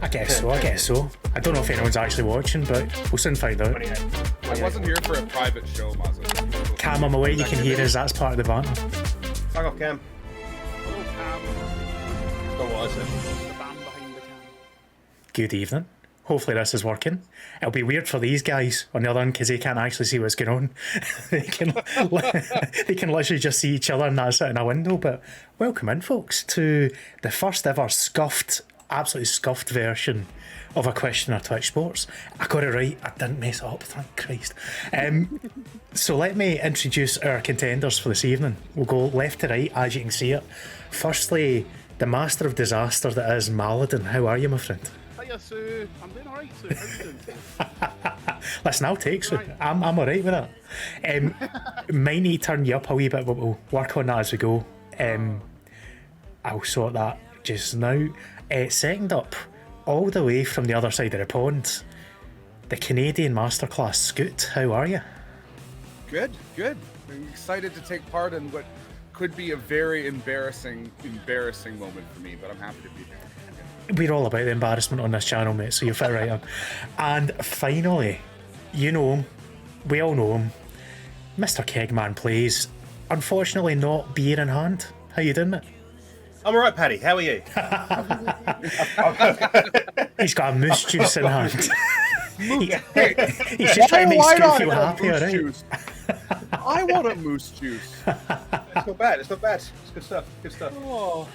guess so. I don't know if anyone's actually watching, but we'll soon find out. I wasn't here for a private show, Mozza. Cam, I'm aware you can hear us, that's part of the banter. Fuck off, Cam. Hello, Cam. Don't want to listen. The band behind the cam. Good evening. Hopefully this is working. It'll be weird for these guys on the other end because they can't actually see what's going on. they can literally just see each other and that's it in a window. But welcome in, folks, to the first ever scuffed, absolutely scuffed version of A Question or Twitch Sports. I got it right. I didn't mess it up, thank Christ. So let me introduce our contenders for this evening. We'll go left to right as you can see it. Firstly, the master of disaster that is Mallidon. How are you, my friend? Hiya, Sue. I'm doing alright, Sue. How you doing, Sue? Listen, I'll take Sue. I'm alright with that. Might need to turn you up a wee bit, but we'll work on that as we go. I'll sort that just now. Second up, all the way from the other side of the pond, the Canadian Masterclass Scoot. How are you? Good. I'm excited to take part in what could be a very embarrassing moment for me, but I'm happy to be here. We're all about the embarrassment on this channel, mate, so you'll fit right on. And finally, you know him, we all know him, Mr. KegManPlays. Unfortunately not beer in hand. How you doing, mate? I'm alright, Paddy. How are you? He's got a moose juice in hand. He's just trying to make Stu feel happier, right? I want a moose juice. It's not bad. It's good stuff. Oh.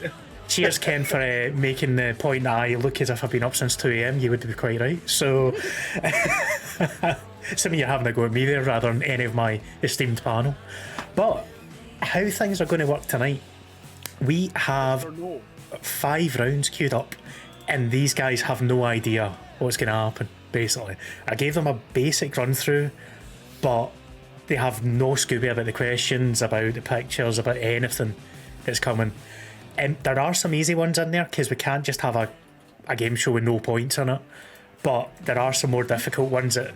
Cheers, Ken, for making the point that I look as if I've been up since 2 AM. You would be quite right. So, some of you having a go at me there rather than any of my esteemed panel. But how things are going to work tonight, we have 5 rounds queued up, and these guys have no idea what's going to happen, basically. I gave them a basic run through, but they have no Scooby about the questions, about the pictures, about anything that's coming. And there are some easy ones in there because we can't just have a game show with no points in it, but there are some more difficult ones that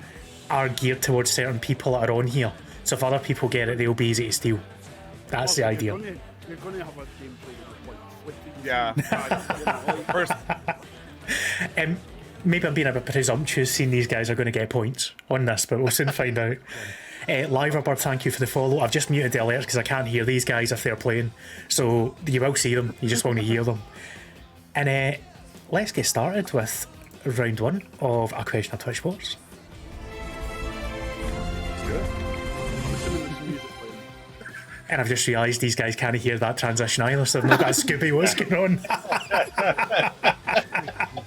are geared towards certain people that are on here, so if other people get it, they'll be easy to steal. That's the idea. You're going to have a gameplay with flipping. Yeah. First. Maybe I'm being a bit presumptuous seeing these guys are going to get points on this, but we'll soon find out. Liverbird, thank you for the follow. I've just muted the alerts because I can't hear these guys if they're playing, so you will see them, you just want to hear them. And let's get started with round 1 of A Question of Twitch Sports. And I've just realised these guys can't hear that transition either, so they've not got a Scooby what's going on.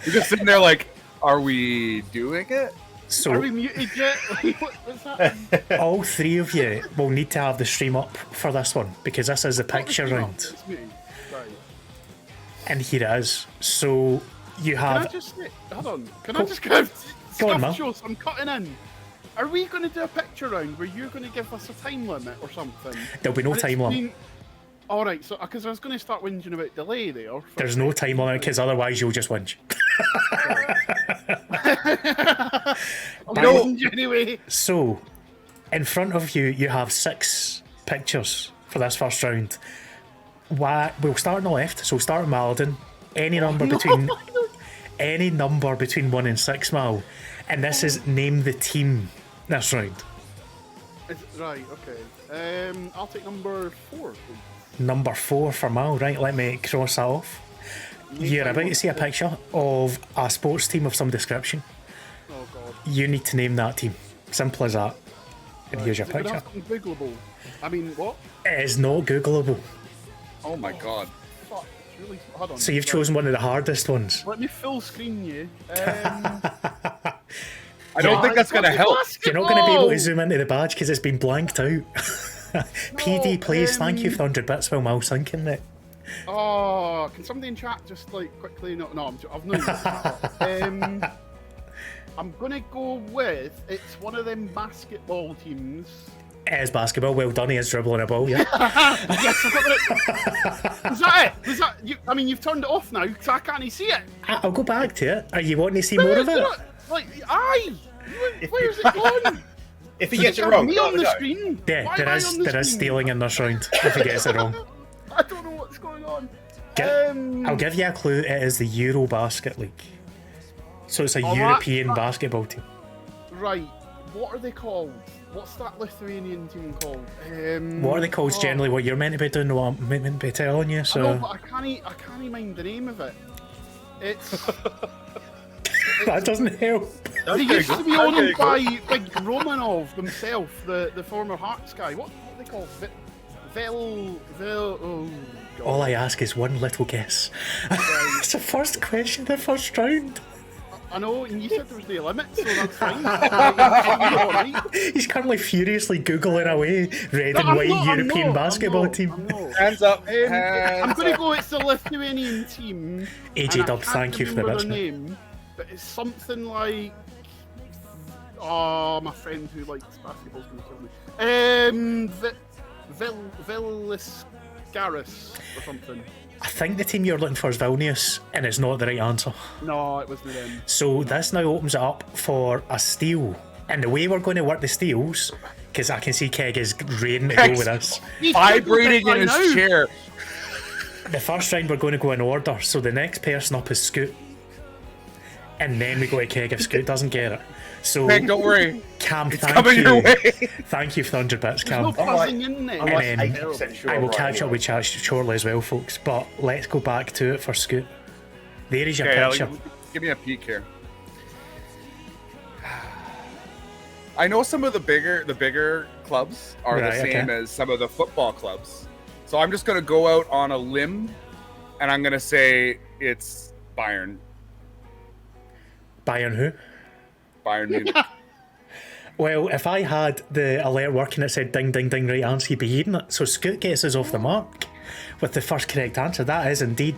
You're just sitting there like, are we doing it? So, are we muted yet? What's that? all 3 of you will need to have the stream up for this one, because this is the picture round. It's muted. Right. And here it is. So, you have... Can I just hold on? Can I just go on, man. shows I'm cutting in? Are we going to do a picture round where you're going to give us a time limit or something? There'll be no time limit. Alright, so because I was going to start whinging about delay there. There's no time limit because otherwise you'll just whinge. No, anyway. So, in front of you, you have 6 pictures for this first round. We'll start on the left, so we'll start with Mallidon. Any number between 1 and 6, Mal. And this is name the team this round. Right, okay. I'll take number 4, please. Number 4 for Mal, right? Let me cross that off. You're about to see a picture of a sports team of some description. Oh god. You need to name that team. Simple as that. And here's your Is it gonna picture. have something Googleable? I mean, what? It is not Googleable. Oh my god. Fuck, it's really... Hold on. So you've chosen one of the hardest ones. Let me full screen you. I don't think that's going to help. You're not going to be able to zoom into the badge because it's been blanked out. PD Plays, thank you for the 100 bits while Mal's thinking that. Oh, can somebody in chat just like quickly? No, I've no. I'm gonna go with it's one of them basketball teams. It is basketball. Well done. He is dribbling a ball. Yeah. Yes, I got it. Was that it? Was that you? I mean, you've turned it off now because I can't see it. I'll go back to it. Are you wanting to see more of it? Like, aye. Where's it gone? If he gets it wrong, me on the screen. Yeah, there is stealing in this round if he gets it wrong. I don't know what's going on. I'll give you a clue. It is the Eurobasket League. So it's a Oh, European basketball team. Right. What are they called? What's that Lithuanian team called? What are they called? oh, Generally, what you're meant to be doing, what I'm meant to be telling you. I know, So but I can't mind the name of it. It's that doesn't help. they used to be owned by Big Romanov himself, the former Hearts guy. What are they called? Oh God. All I ask is one little guess. It's the first question, the first round. I know, and you said there was no limit, so that's fine. Alright. He's currently furiously googling away red and I'm white not, European basketball I'm team. not. Hands up. I'm Hands going to up. go, it's the Lithuanian team. AJ and I Dub, can't thank you for the remember bits, their mate. name, but it's something like. Oh, my friend who likes basketball is going to kill me. Villiscaris or something. I think the team you're looking for is Vilnius, and it's not the right answer. No, it wasn't them. So this now opens it up for a steal. And the way we're going to work the steals, because I can see Keg is raring to go with us. He's Vibrating in right his now. chair. The first round we're going to go in order, so the next person up is Scoot. And then we go to Keg if Scoot doesn't get it. So Hey, don't worry. Cam, It's thank coming you. your way. Thank you for the 100 bits, There's no Cam. buzzing in there. I'm like And then 80% sure. I I'm will right catch up anyway. with chat shortly as well, folks. But let's go back to it for Scoot. There is your Okay, picture. give me a peek here. I know some of the bigger clubs are Right, the same okay. as some of the football clubs. So I'm just going to go out on a limb, and I'm going to say it's Bayern. Bayern who? Bayern Munich. Well, if I had the alert working, it said ding, ding, ding, right answer, you'd be hearing it. So Scoot gets us off the mark with the first correct answer. That is indeed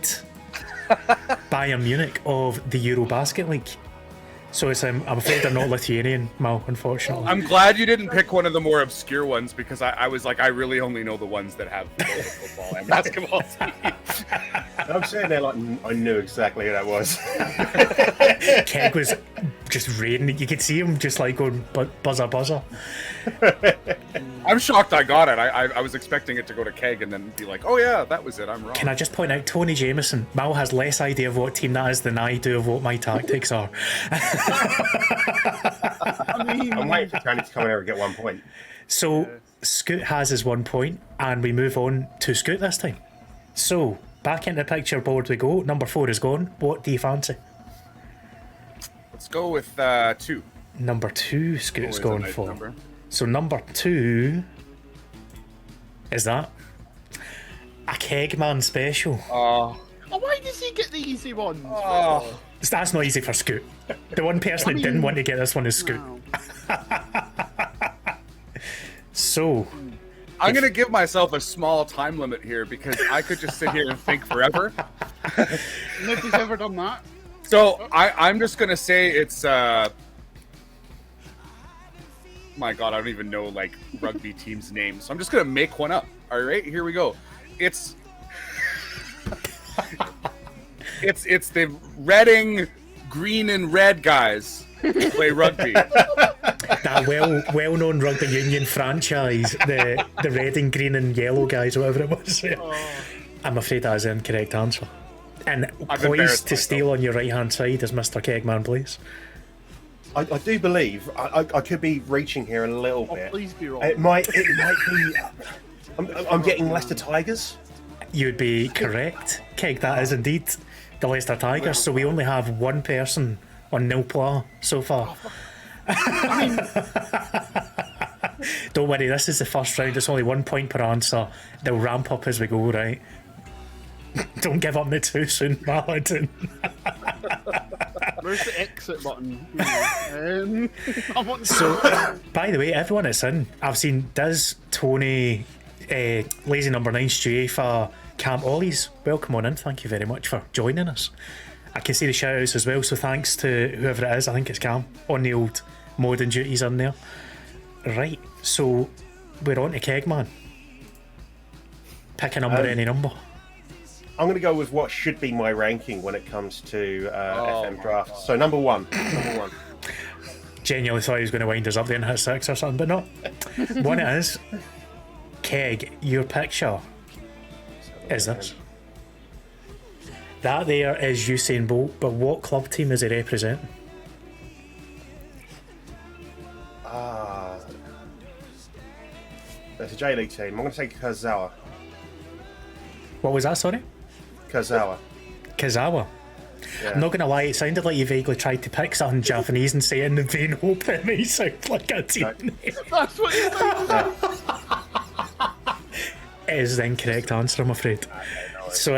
Bayern Munich of the Eurobasket League. So it's, I'm afraid they're not Lithuanian, Mal, unfortunately. I'm glad you didn't pick one of the more obscure ones because I was like, I really only know the ones that have both football and basketball teams. I'm sitting there like I knew exactly who that was. Keg was just raiding. You could see him just like going buzzer, buzzer. I'm shocked I got it. I was expecting it to go to Keg and then be like, oh yeah, that was it. I'm wrong. Can I just point out, Tony Jameson, Mal has less idea of what team that is than I do of what my tactics are. I mean, I'm waiting for Tony to come in here and get 1 point. So Scoot has his 1 point, and we move on to Scoot this time. So back into the picture board we go. Number 4 is gone. What do you fancy? Let's go with 2. Number 2, Scoot's Always a gone nice for. number. So number 2 is that a Kegman special. Oh, oh, why does he get the easy ones? oh. That's not easy for Scoot. The one person that didn't want to get this one is Scoot. Wow. So I'm gonna give myself a small time limit here because I could just sit here and think forever. Nobody's ever done that. So I'm just gonna say it's my God, I don't even know like rugby teams' names. So I'm just gonna make one up. All right, here we go. It's the Reading green and red guys who play rugby. that well-known rugby union franchise, the red and green and yellow guys, whatever it was. I'm afraid that is the incorrect answer. And I've poised embarrassed to myself. steal on your right-hand side is Mr. KegManPlays. I do believe I could be reaching here a little Oh, bit. please be wrong. It might be. I'm getting Leicester Tigers. You'd be correct, Keg. That is indeed the Leicester Tigers. So we only have one person on nil pla so far. Don't worry, this is the first round. It's only 1 point per answer. They'll ramp up as we go, right? Don't give up me too soon, Mallidon. Where's the exit button? I want So, by the way, everyone that's in, I've seen Diz, Tony, Lazy Number 9, Stuafa, Cam Ollies. Welcome on in. Thank you very much for joining us. I can see the shout outs as well, so thanks to whoever it is. I think it's Cam on the old modern duties in there. Right, so we're on to Kegman. Pick a number, any number. I'm going to go with what should be my ranking when it comes to FM draft. So number one. Genuinely thought he was going to wind us up there and hit 6 or something, but no. One it is. Keg, your picture is this. That there is Usain Bolt, but what club team is he representing? a J League team. I'm going to say Kazawa. What was that, sorry? Kazawa. Kazawa. Yeah. I'm not going to lie, it sounded like you vaguely tried to pick something Japanese and say it in the vain hope that it may sound like a team name. That's what you think. It is the incorrect answer, I'm afraid. So,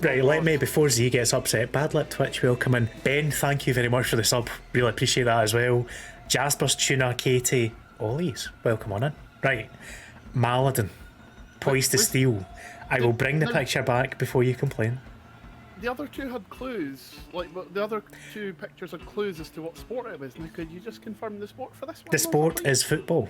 right, let me, before Z gets upset, Badlip Twitch, welcome in. Ben, thank you very much for the sub. Really appreciate that as well. Jasper's Tuna, Katie, Ollies, welcome on in. Right, Mallidon, poised to steal. I will bring the picture back before you complain. The other two had clues, but the other two pictures had clues as to what sport it was. Now, could you just confirm the sport for this one? The sport is football.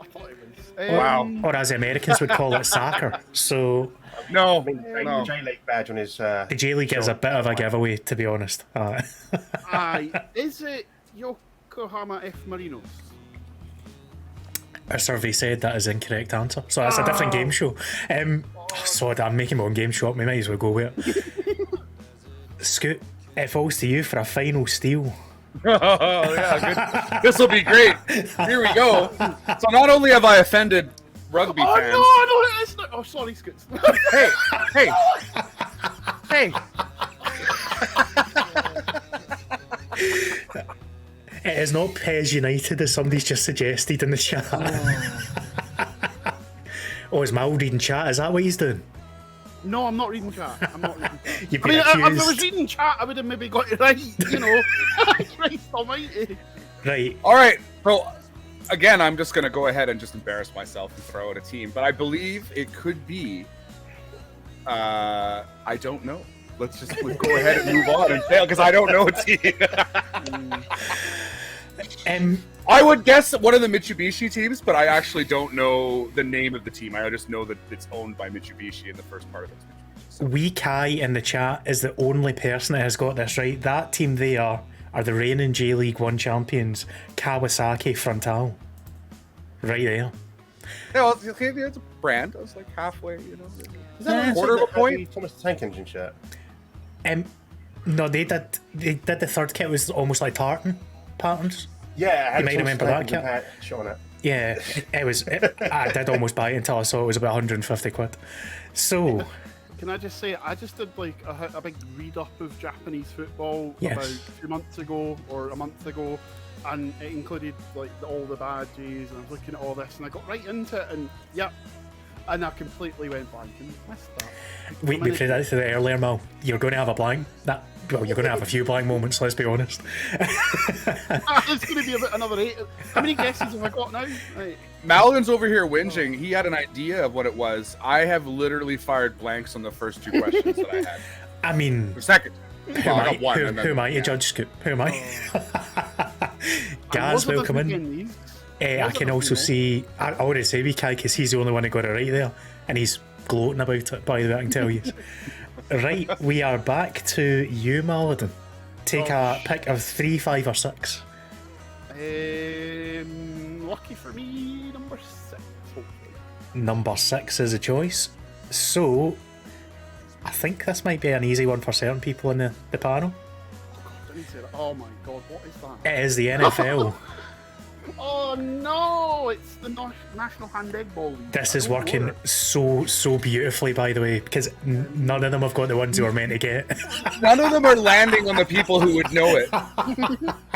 I thought it was. Wow. Or as the Americans would call it, soccer. So No, I mean, no. the J League badge on his. the J League is a bit of a giveaway, to be honest. Aye. Is it Yokohama F Marinos? Our survey said that is the incorrect answer. So that's a different game show. Sorry, I'm making my own game show up. We might as well go with it. Scoot, it falls to you for a final steal. Oh, yeah, good. This will be great. Here we go. So not only have I offended rugby Oh fans. no, it's not. Oh, sorry, Scoots. Hey, hey. It is not Pez United, as somebody's just suggested in the chat. Oh, is Mal reading chat? Is that what he's doing? No, I'm not reading chat. I'm not reading chat. You've I mean, been if I accused. was reading chat, I would have maybe got it right. You know, Christ Almighty. Right. All right. So again, I'm just going to go ahead and just embarrass myself and throw out a team, but I believe it could be. I don't know. Let's go ahead and move on and fail because I don't know a team. I would guess one of the Mitsubishi teams, but I actually don't know the name of the team. I just know that it's owned by Mitsubishi in the first part of it. Wee Kai in the chat is the only person that has got this right. That team they are the reigning J League 1 champions, Kawasaki Frontal. Right there. Yeah, well, it's a brand. I was like halfway, you know. Is that a quarter of a point? Thomas the Tank Engine shirt. No, they did the third kit was almost like tartan patterns. Yeah, You might remember that kit. Shot on it. Yeah, it was. I did almost buy it until I saw it was about 150 quid. So, Can I just say, I just did like a big read up of Japanese football Yes. about 2 months ago or a month ago, and it included like all the badges, and I was looking at all this, and I got right into it, and and I completely went blank and missed that. we predicted it earlier, Mal. You're going to have a blank. Well, you're going to have a few blank moments, let's be honest. It's going to be about another 8. How many guesses have I got now? Right. Mallidon's over here whinging. He had an idea of what it was. I have literally fired blanks on the first 2 questions that I had. I mean, The second. who Well, I am I? got one, and then- Who am I to yeah. judge, Scoop? Who am I? And Gaz, Mozza welcome doesn't in. begin these. I Mozza can doesn't also know. see. I already say Wee Kai because he's the only one who got it right there, and he's gloating about it. By the way, I can tell you. Right, we are back to you, Mallidon. Take a pick of 3, 5, or 6. Lucky for me, number 6. Hopefully. Number 6 is a choice. So, I think this might be an easy one for certain people in the panel. Didn't say that. Oh my god, what is that? It is the NFL. Oh no, it's the National Handball League. This is Oh, working Lord. so beautifully, by the way, because none of them have got the ones they were meant to get. None of them are landing on the people who would know it.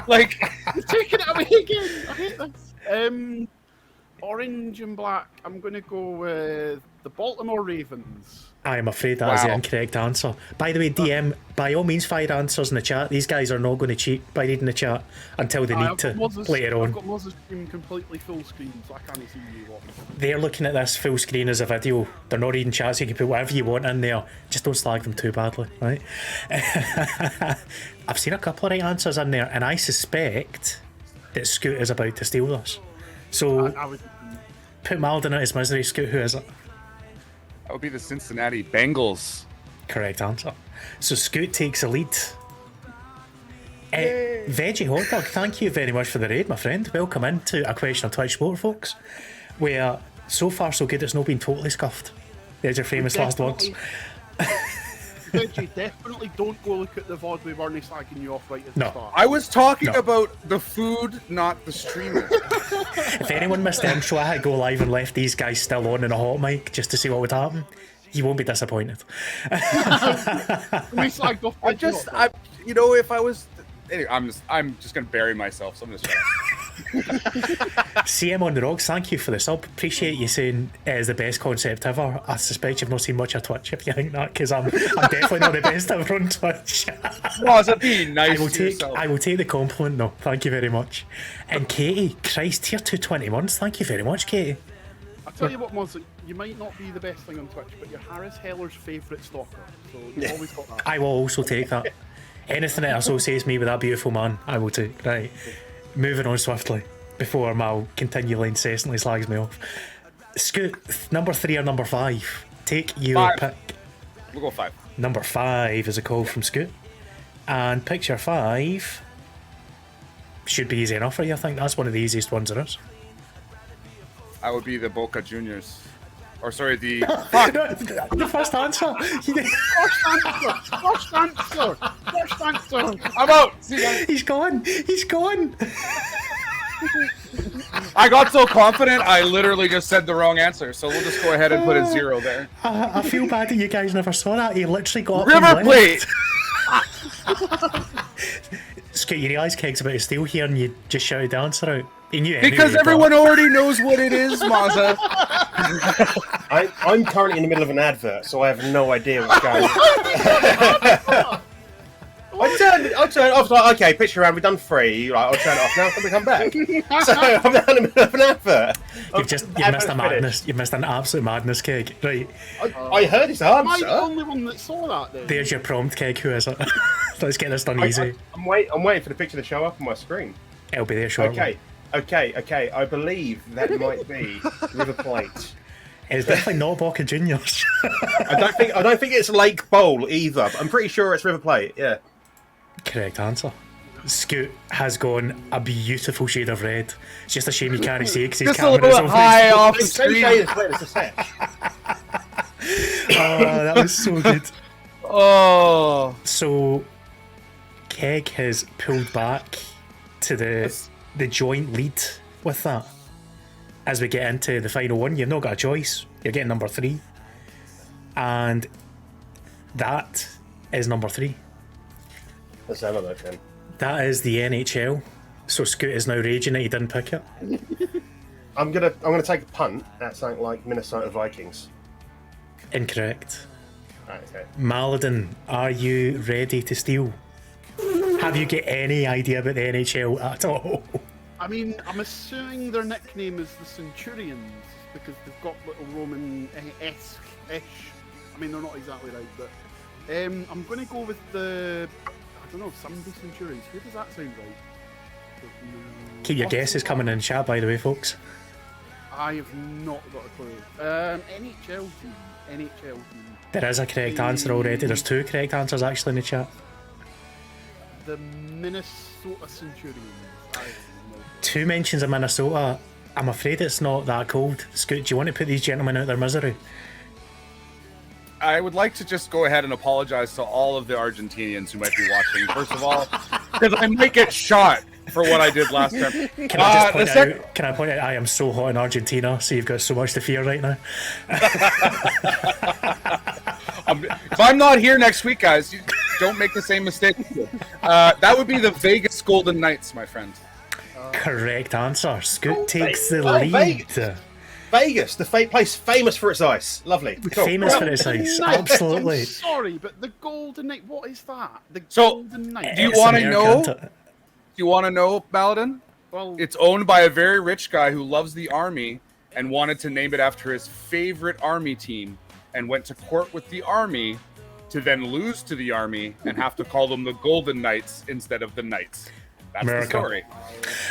Like, You're taking it away again. I hate this. Orange and black. I'm going to go with the Baltimore Ravens. I am afraid that is the Wow. incorrect answer. By the way, DM, by all means, fire answers in the chat. These guys are not going to cheat by reading the chat until they need to later I've on. got Mozza's screen completely full screen, so I can't see you lot. They're looking at this full screen as a video. They're not reading chat, so you can put whatever you want in there. Just don't slag them too badly, right? I've seen a couple of right answers in there, and I suspect that Scoot is about to steal this. So I would. put Mallidon out his misery. Scoot, who is it? that would be the Cincinnati Bengals. Correct answer. So Scoot takes the lead. Veggie Hot Dog, thank you very much for the raid, my friend. Welcome into A Question of Twitch Sport, folks. Where so far so good, it's not been totally scuffed. There's your famous last words. Veggie, definitely don't go look at the VOD with Bernie slagging you off right at the No. start. I was talking No. about the food, not the streamers. If anyone missed the intro, I had to go live and left these guys still on in a hot mic just to see what would happen. You won't be disappointed. We slagged off. If I was, anyway, I'm just gonna bury myself. So I'm just. CM on the Rocks, thank you for the sub. Appreciate you saying it is the best concept ever. I suspect you've not seen much of Twitch if you think that, because I'm definitely not the best ever on Twitch. Was it being nice? I will take the compliment, no. Thank you very much. And Katie, Christ, tier 220 months. Thank you very much, Katie. I'll tell you what, Mozza, you might not be the best thing on Twitch, but you're Harris Heller's favourite stalker. So you've always got that. I will also take that. Anything that associates me with that beautiful man, I will take. Right. Moving on swiftly before Mal continually incessantly slags me off. Scoot, number 3 or number 5? Take your 5. pick. We'll go 5. Number 5 is a call from Scoot. And picture 5 should be easy enough for you. I think that's one of the easiest ones there is. I would be the Boca Juniors. Or sorry, the The first answer. First answer. I'm out. See you guys. He's gone. He's gone. I got so confident, I literally just said the wrong answer. So we'll just go ahead and put a 0 there. I feel bad that you guys never saw that. He literally got up River and left. Plate. Scoot, you realise Keg's about to steal here and you just shouted the answer out. He knew it Because anyway, everyone already knows what it is, Mozza. I'm currently in the middle of an advert, so I have no idea what's going on. I turned it off. Like, okay, picture around. We've done 3. Like, I'll turn it off now. Can we come back? So I'm down in the middle of an advert. You've missed a madness. You've missed an absolute madness, Keg. Right, I heard his Am I answer. the only one that saw that then? there's your prompt, Keg. Who is it? Let's get this done easy. I'm waiting for the picture to show up on my screen. It'll be there shortly. Okay. I believe that might be River Plate. It's definitely not Boca Juniors. I don't think it's Lake Bowl either. But I'm pretty sure it's River Plate. Yeah. Correct answer. Scoot has gone a beautiful shade of red. It's just a shame you can't see it because his Just a camera is little over high off the Don't say screen. it's Plate, it's a set. Oh, that was so good. Oh. So, Keg has pulled back to the joint lead with that. As we get into the final one, you've not got a choice. You're getting number 3. And that is number 3. Let's have a look then. That is the NHL. So Scoot is now raging that he didn't pick it. I'm gonna take a punt at something like Minnesota Vikings. Incorrect. Right, okay. Mallidon, are you ready to steal? Have you got any idea about the NHL at all? I mean, I'm assuming their nickname is the Centurions because they've got little Roman-esque-ish. I mean, they're not exactly right, but I'm going to go with the, I don't know, Sunday Centurions. Who does that sound like? Keep your guesses coming in chat, by the way, folks. I have not got a clue. NHL team. There is a correct answer already. There's 2 correct answers actually in the chat. The Minnesota Centurions. I don't know. 2 mentions of Minnesota. I'm afraid it's not that cold. Scoot, do you want to put these gentlemen out their misery? I would like to just go ahead and apologize to all of the Argentinians who might be watching, first of all, because I might get shot for what I did last time. Can I point out I am so hot in Argentina, so you've got so much to fear right now. If I'm not here next week, guys, you don't make the same mistake. That would be the Vegas Golden Knights, my friend. Correct answer. Scoot takes the lead. Vegas, the place famous for its ice. Lovely. Cool. Famous for its ice. Absolutely. I'm sorry, but the Golden Knight, what is that? The So, Golden Knight. do you It's want to American. know? Do you want to know, Mallidon? Well, It's owned by a very rich guy who loves the Army and wanted to name it after his favorite Army team and went to court with the Army to then lose to the Army and have to call them the Golden Knights instead of the Knights. That's America.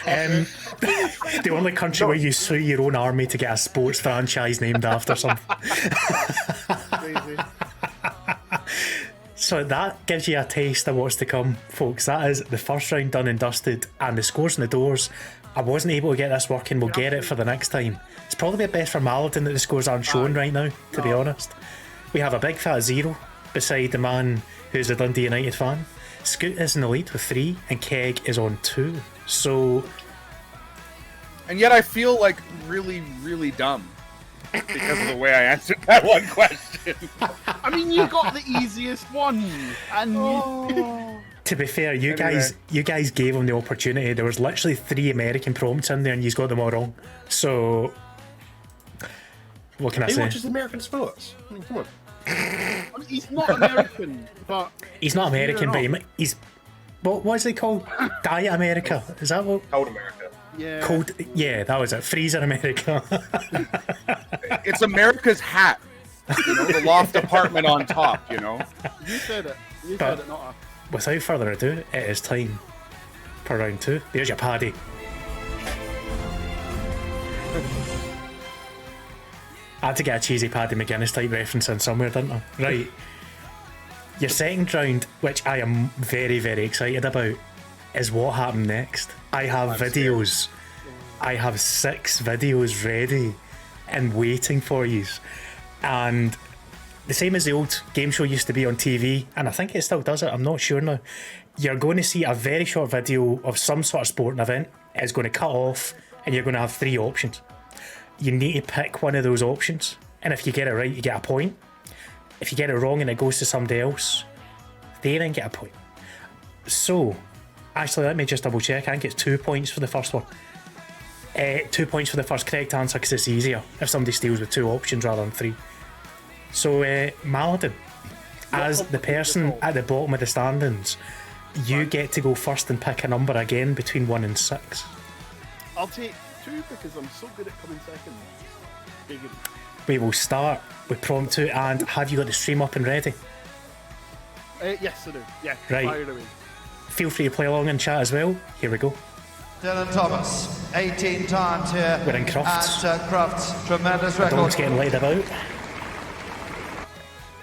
the story. The only country where you sue your own army to get a sports franchise named after something. crazy. So that gives you a taste of what's to come, folks. That is the first round done and dusted, and the scores in the doors. I wasn't able to get this working. We'll get it for the next time. It's probably best for Mallidon that the scores aren't shown right now, to be honest. We have a big fat 0 beside the man who's a Dundee United fan. Scoot is in the lead with 3, and Keg is on 2. So, And yet I feel like really, really dumb because of the way I answered that one question. I mean, you got the easiest one, and to be fair, you guys gave him the opportunity. There was literally 3 American prompts in there, and you got them all wrong. So, what can I Who say? watches American sports? I mean, come on. I mean, he's not American, but He's not American, but he's what's it called? Diet America? Is that what? Cold America. yeah. Cold? Yeah, that was it. Freezer America. It's America's hat. You know, the loft apartment on top, you know? You said it. You But- said it, not Without further ado, it is time for round 2. There's your paddy. I had to get a cheesy Paddy McGuinness type reference in somewhere, didn't I? Right. Your second round, which I am very, very excited about, is what happened next. I have videos. I have 6 videos ready and waiting for you. And the same as the old game show used to be on TV, and I think it still does it, I'm not sure now. You're going to see a very short video of some sort of sporting event. It's going to cut off, and you're going to have 3 options. You need to pick one of those options, and if you get it right, you get a point. If you get it wrong and it goes to somebody else, they then get a point. So, actually, let me just double check. I think it's 2 points for the first one. 2 points for the first correct answer because it's easier if somebody steals with 2 options rather than 3. So, Mallidon, as the person at the bottom of the standings, you get to go first and pick a number again between 1 and 6. I'll take 2 because I'm so good at coming second. Bigger. We will start with prompt 2, and have you got the stream up and ready? Yes, I do. Yeah, Right. fire away. Feel free to play along in chat as well. Here we go. Dylan Thomas, 18 times here. We're in Crufts. At Crufts, tremendous record. Dog's getting laid about.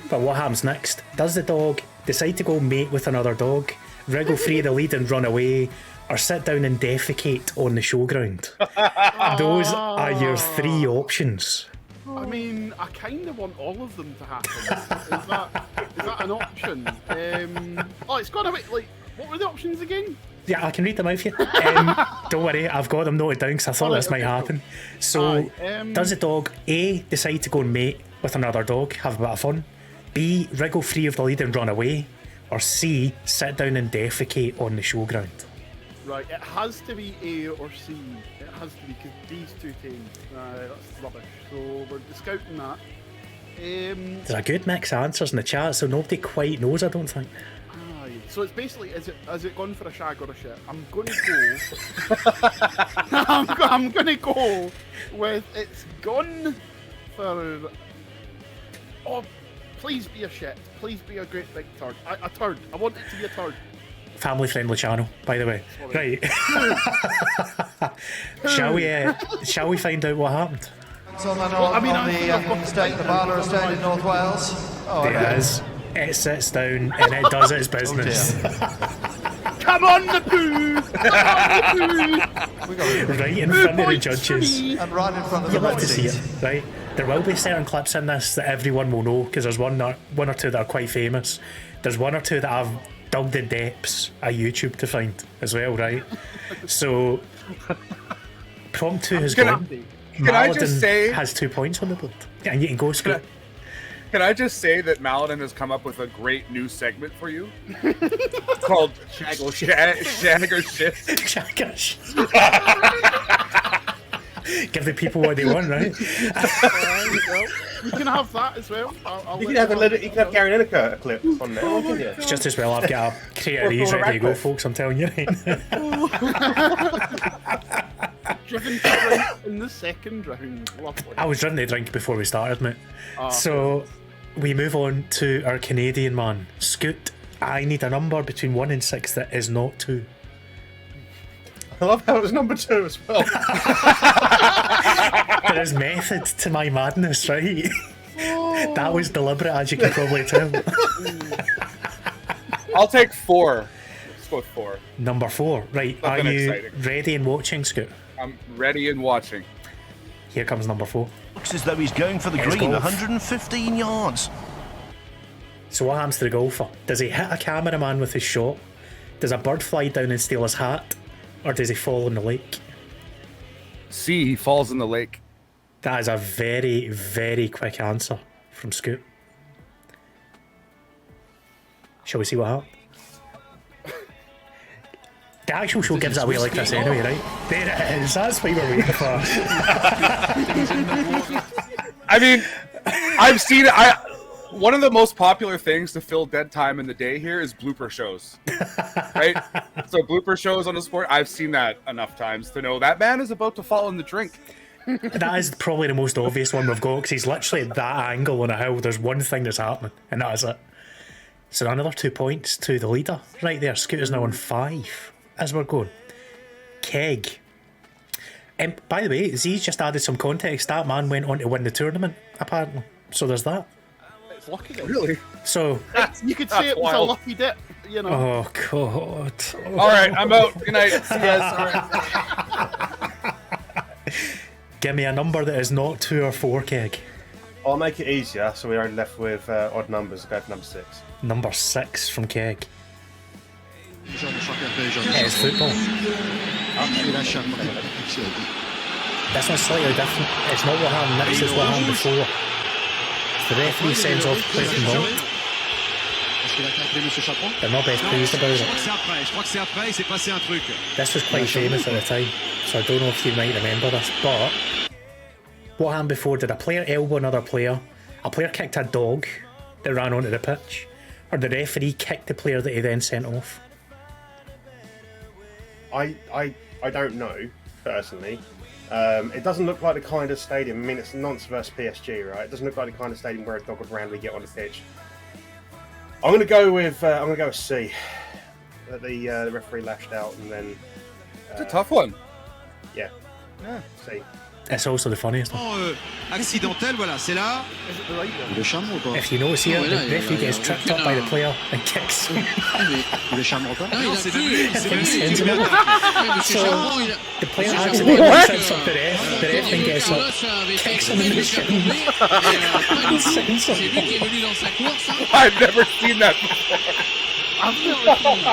But what happens next? Does the dog decide to go mate with another dog, wriggle free of the lead and run away, or sit down and defecate on the showground? Those are your 3 options. I mean, I kind of want all of them to happen. Is that an option? Oh, it's got to be, like, what were the options again? Yeah, I can read them out for you. Don't worry, I've got them noted down because I thought Alright, this might okay, cool. happen. So, Aye, does the dog A, decide to go and mate with another dog, have a bit of fun? B, wriggle free of the lead and run away? Or C, sit down and defecate on the showground? Right, it has to be A or C. It has to be, because D's too tame. That's rubbish. So we're scouting that. There's a good mix of answers in the chat, so nobody quite knows, I don't think. Aye. So it's basically, has it gone for a shag or a shit? I'm going to go. I'm going to go with it's gone for. Oh, please be a shit. Please be a great big turd. A turd. I want it to be a turd. Family friendly channel, by the way. Right. Shall we find out what happened? On the state, the Barlow estate in North Wales. Oh, It okay. is. It sits down and it does its business. Come on, the poo! Come on, the We got Right in front of the judges. and right in front of the You'll have to see ladies. it, right? There will be certain clips in this that everyone will know because there's one or 2 that are quite famous. There's 1 or 2 that I've dug the depths of YouTube to find as well, right? So, prompt 2 has gone. Can I just Mallidon say- has 2 points on the board. And you can go, Scoot. Can I just say that Mallidon has come up with a great new segment for you called Shag or Shit? Shaggers. Give the people what they want, right? Well, you can have that as well. You can have Gary Lineker clip on there, couldn't you? It's just as well I've got a creator these ready to go, folks, I'm telling you. Driven to drink in the second round. Lovely. I was drinking the drink before we started, mate. So we move on to our Canadian man, Scoot. I need a number between 1 and 6 that is not 2. I love how it was number 2 as well. There is method to my madness, right? That was deliberate, as you can probably tell. I'll take 4. Let's go with 4. Number 4, right? Nothing Are you exciting. ready and watching, Scoot? I'm ready and watching. Here comes number 4. Looks as though he's going for the Here's green, golf. 115 yards. So what happens to the golfer? Does he hit a cameraman with his shot? Does a bird fly down and steal his hat? Or does he fall in the lake? C, he falls in the lake. That is a very, very quick answer from Scoot. Shall we see what happens? The actual show gives it away like this anyway, right? There it is. That's what we were waiting for. I mean, I've seen it. One of the most popular things to fill dead time in the day here is blooper shows, right? So blooper shows on the sport, I've seen that enough times to know that man is about to fall in the drink. That is probably the most obvious one we've got, because he's literally at that angle on a hill. There's one thing that's happening, and that is it. So another 2 points to the leader right there. Scooter's now on 5 as we're going. Keg. By the way, Z's just added some context. That man went on to win the tournament, apparently. So there's that. It's lucky then. Really? So You could say it was wild. a lucky dip, you know. oh god. All right, I'm out. Good night. See you guys. Give me a number that is not 2 or 4, Keg. I'll make it easier, so we're only left with odd numbers. Go for number 6. Number 6 from Keg. Jaune, chaque jaune. It is football. Il a chambré. This one's slightly different. It's not what happened next, it's what happened before. The referee sends off play from wrong. Est-ce qu'il a tapé Monsieur Chaperon? They're not best pleased about Je it. crois que c'est après, je crois que c'est après, il s'est passé un truc. This was quite famous at the time, so I don't know if you might remember this, but what happened before? Did a player elbow another player? A player kicked a dog that ran onto the pitch? Or the referee kicked the player that he then sent off? I don't know, personally. It doesn't look like the kind of stadium. I mean, it's Nantes versus PSG, right? It doesn't look like the kind of stadium where a dog would randomly get on the pitch. I'm gonna go with C. The referee lashed out, and then It's a tough one. yeah, C. It's also the funniest one. Accidentel, voilà, c'est là. Is it the right one? Il est chambre ou pas? If you notice here, the referee gets tripped up by the player and kicks him. Il est chambre ou pas? Non, c'est venu, c'est venu. Sends him Il out. a Monsieur So, Chaperon, il a. the player accidentally trips up the ref then gets up, kicks him in the shin. C'est lui qui est venu dans sa course. I've never seen that before. I've never seen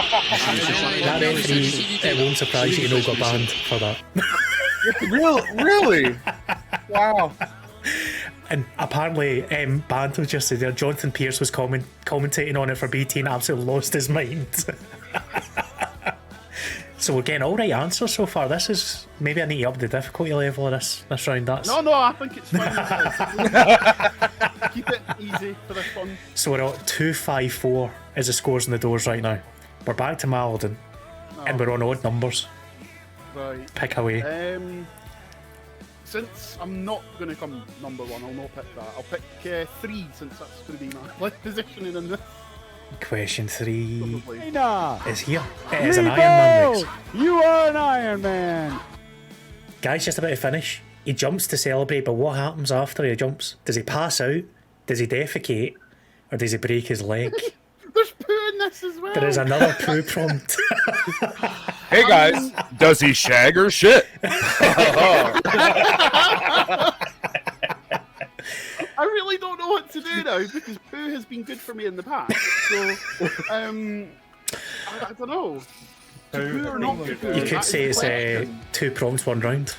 That referee, it won't surprise you, no got banned for that. Really? Wow. And apparently, Banter just said there, Jonathan Pierce was commentating on it for BT and absolutely lost his mind. So we're getting all right answers so far. This is, maybe I need to up the difficulty level of this round. That's No, I think it's fine. Keep it easy for this one. So we're at 2-5-4 is the scores in the doors right now. We're back to Mallidon, and we're on odd numbers. Right. Pick away. Since I'm not going to come number 1, I'll not pick that. I'll pick 3, since that's going to be my positioning in this. Question 3 Probably. is here. It is an Iron Man race. You are an Iron Man. Guy's just about to finish. He jumps to celebrate, but what happens after he jumps? Does he pass out? Does he defecate? Or does he break his leg? There's poo in this as well. There is another poo prompt. Hey guys, does he shag or shit? I really don't know what to do now because poo has been good for me in the past. So, I don't know. Poo or not poo? You could say it's 2 prompts, 1 round.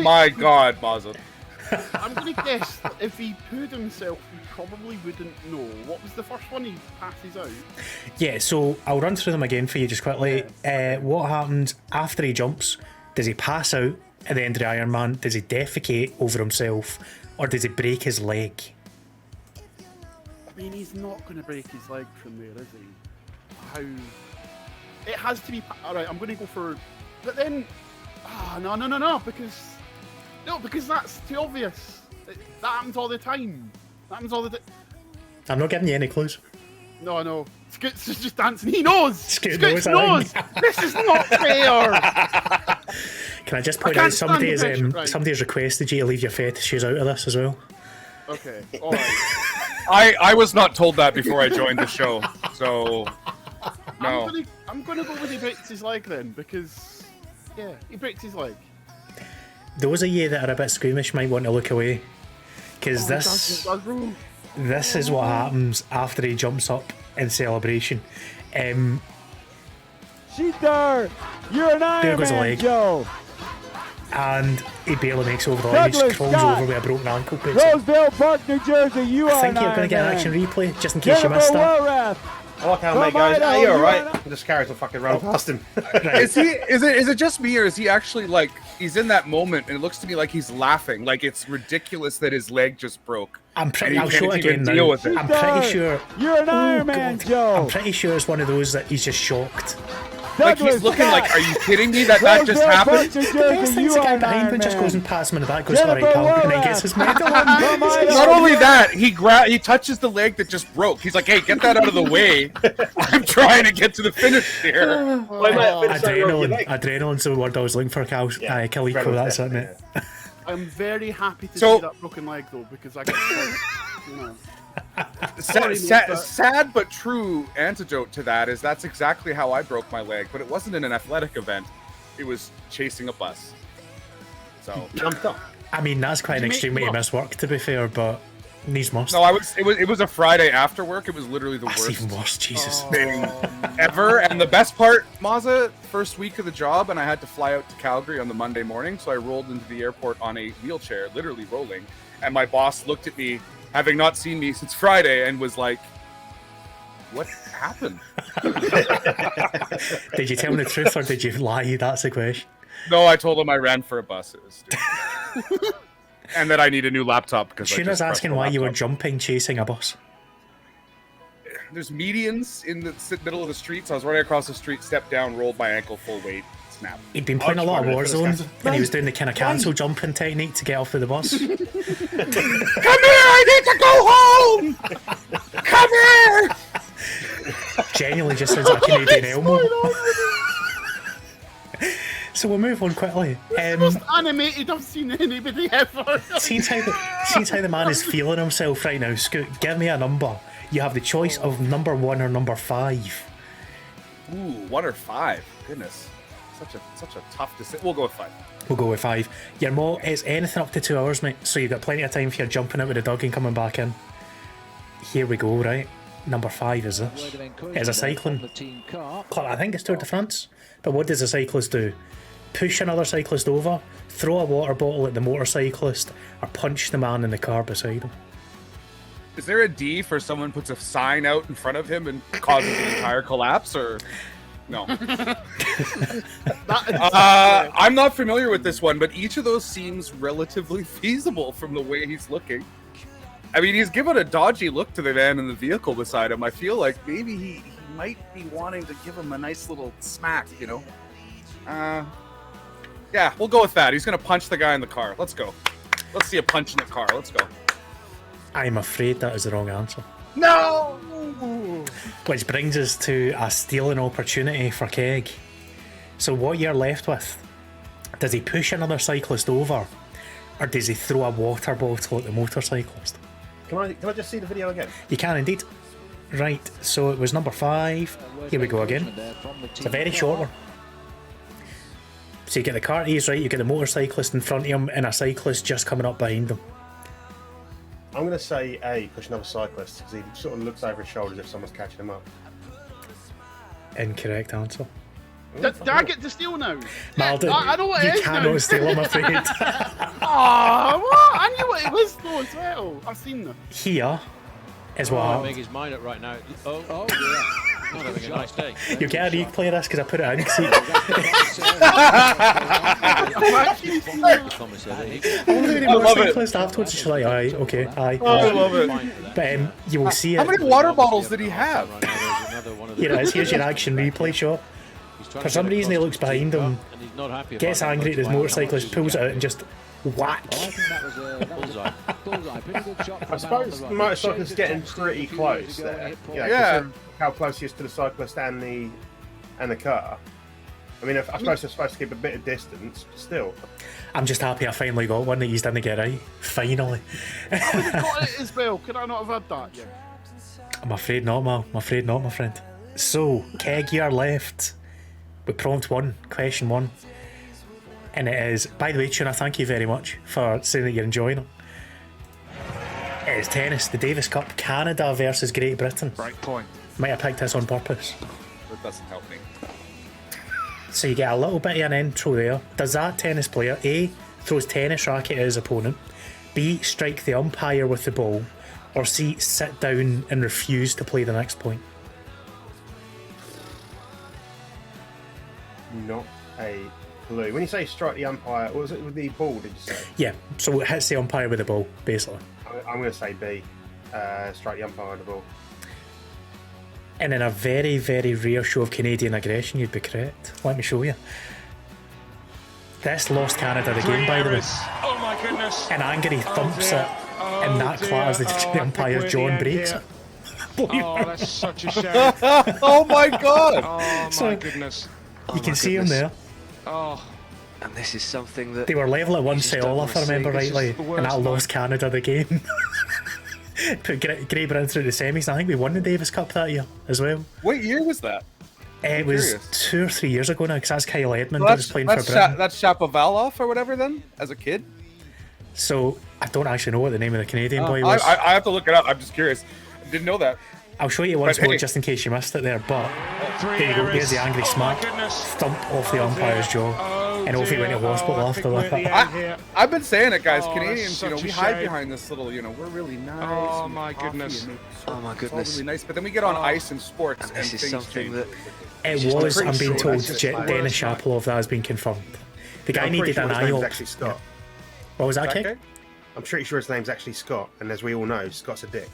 My God, Mozza. I'm going to guess that if he pooed himself, he probably wouldn't know. What was the first one he passes out? Yeah, so I'll run through them again for you just quickly. What happens after he jumps? Does he pass out at the end of the Iron Man? Does he defecate over himself? Or does he break his leg? I mean, he's not going to break his leg from there, is he? How? It has to be. Alright, I'm going to go for. But then. No, because that's too obvious. That happens all the time. I'm not giving you any clues. No, I know. Scoot's just dancing. He knows! Scoot Scoot knows, knows! This is not fair! Can I just point can't out stand the pressure, right. somebody's requested you to leave your fetishes out of this as well? Okay, alright. I was not told that before I joined the show, so no. I'm gonna go with he breaks his leg then, because yeah, he breaks his leg. Those of you that are a bit squeamish might want to look away, because this this is what happens after he jumps up in celebration. Scootr, you're an There Iron goes a Man, leg. Joe. And he barely makes over the leg. He just Douglas crawls Scott. over with a broken ankle. Basically. Roseville Park, New Jersey, you I are think an you're going to Iron get an Man. action replay just in case you Jennifer missed that. Worath. I like how From mate goes, Idaho, hey, you're you alright. are- And just carries on fucking running past him. Is it just me, or is he actually like he's in that moment and it looks to me like he's laughing, like it's ridiculous that his leg just broke. I'm pretty. And I'll he show can't it even again deal now. with it. I'm pretty sure. You're an Oh, Iron Man, God. Joe. I'm pretty sure it's one of those that he's just shocked. Like Douglas he's looking like, Scott. are you kidding me that just Roseville happened? Park, New The best Jersey, thing's you the are guy an behind Iron him just Man. goes and pats him in the back, goes, alright, Jennifer pal, and then Worath. gets his medal. From Idaho, Not only you are- that, he touches the leg that just broke. He's like, hey, get that out of the way. I'm trying to get to the finish here. Wait, mate, finish that rope, your leg. Adrenaline's the word I was looking for, Cal. Yeah, Kalico, Rebel that's Death, it, mate. yeah. I'm very happy to So- see that broken leg though, because I can, you know. Sad but true antidote to that is that's exactly how I broke my leg, but it wasn't in an athletic event. It was chasing a bus. So Jumped up. I mean, that's quite an you extreme make way to what? miss work, to be fair, but needs must. no, it was a Friday after work. It was literally the That's worst even worse, Jesus. thing ever. And the best part, Mozza, first week of the job, and I had to fly out to Calgary on the Monday morning, so I rolled into the airport on a wheelchair, literally rolling. And my boss looked at me, having not seen me since Friday, and was like, "What happened?" Did you tell him the truth or did you lie? That's the question. No, I told him I ran for a bus. It was stupid. And that I need a new laptop because I Sheena's just pressed asking the why you were laptop. jumping chasing a bus. There's medians in the middle of the street, so I was running across the street, stepped down, rolled my ankle full weight, snap. He'd been playing a lot of Martin, for Warzone this and he was doing the kind of cancel jumping technique to get off of the bus. Come here! I need to go home! Come here! Genuinely just sounds like a Canadian Elmo. So we'll move on quickly. Most animated I've seen anybody ever. Seems how the man is feeling himself right now. Scoot, give me a number. You have the choice of number 1 or number 5. Ooh, 1 or 5. Goodness. Such a tough decision. We'll go with 5. We'll go with 5. Your mo is anything up to 2 hours, mate. So you've got plenty of time for your jumping out with the dog and coming back in. Here we go, right? Number 5 is this. It's a cycling club. I think it's Tour de France. But what does a cyclist do? Push another cyclist over, throw a water bottle at the motorcyclist, or punch the man in the car beside him. Is there a D for someone puts a sign out in front of him and causes an entire collapse, or no? I'm not familiar with this one, but each of those seems relatively feasible from the way he's looking. I mean, he's given a dodgy look to the man in the vehicle beside him. I feel like maybe he might be wanting to give him a nice little smack, you know? Yeah, we'll go with that. He's going to punch the guy in the car. Let's go. Let's see a punch in the car. Let's go. I'm afraid that is the wrong answer. No! Which brings us to a stealing opportunity for Keg. So what you're left with, does he push another cyclist over, or does he throw a water bottle at the motorcyclist? Can I just see the video again? You can indeed. Right, so it was number 5. Here we go again. It's a very short one. So you get the car keys, right, you get the motorcyclist in front of him and a cyclist just coming up behind them. I'm going to say A, push another cyclist, because he sort of looks over his shoulder as if someone's catching him up. Incorrect answer. Did I get to steal now? Mallidon, I know what you it is cannot now. steal, I'm afraid. Oh, what? I knew what it was though as well. I've seen them. Here is what Make happened. his mind up right now. Oh yeah. Not having a nice day. You get a replay of this because I put it in. See, I love it. cyclist afterwards, she's like, aye, okay, aye. I love it. But you will see How it. many water bottles did he have? Here it is, here's your action replay shot. For some reason he looks behind him, gets angry at his motorcyclist, pulls it out and just whack. I suppose the motorcyclist's getting pretty close there. Yeah. considering how close he is to the cyclist and the car. I mean, I suppose they're supposed to keep a bit of distance, but still. I'm just happy I finally got one that he's didn't get right. Finally. I would have got it as well. Could I not have had that? Yeah. I'm afraid not, Mal. I'm afraid not, my friend. So, Keg, you are left with prompt 1, question 1. And it is, by the way, Tuna, thank you very much for saying that you're enjoying it. It's tennis, the Davis Cup, Canada versus Great Britain. Break point. Might have picked this on purpose. That doesn't help me. So you get a little bit of an intro there. Does that tennis player A, throws tennis racket at his opponent, B, strike the umpire with the ball, or C, sit down and refuse to play the next point? Not a clue. When you say strike the umpire, what was it with the ball, did you say? Yeah, so it hits the umpire with the ball, basically. I'm going to say B. Strike the umpire with the ball. And in a very, very rare show of Canadian aggression, you'd be correct. Let me show you. This lost Canada the game, by the way. Oh my goodness. An angry thumps it, and that clatters the umpire's jaw and breaks it. Oh, that's such a shame. Oh my god! Oh my So- goodness. You can see him there. Oh. And this is something that They were level at one just set don't all, wanna if I remember see. This is rightly, the and that worst lost Canada the game. Put Great Britain through the semis. I think we won the Davis Cup that year as well. What year was that? It was curious. 2 or 3 years ago now, because that's Kyle Edmund So that was playing for Britain. that's Shapovalov or whatever then, as a kid? So I don't actually know what the name of the Canadian boy I, was. I have to look it up. I'm just curious. I didn't know that. I'll show you once But more hey. just in case you missed it there, but Three there you go, errors. here's the angry Oh smack. my goodness. Thump off the umpire's jaw. Oh And off he went to dear. hospital Oh, I after think we're at the that. end here. I've been saying it, guys. Oh, Canadians, that's we such a hide shame. behind this little, we're really nice. Oh, and my coffee goodness. and make Oh, sort- my it's all goodness. really nice. But then we get on ice and sports, and this is things something change. that It just was, pretty I'm being sure told, that's just Dennis like- Shapovalov, that has been confirmed. The guy I'm pretty needed sure an his name's IELTS. actually Scott. What was that, Okay? Keg? I'm pretty sure his name's actually Scott, and as we all know, Scott's a dick.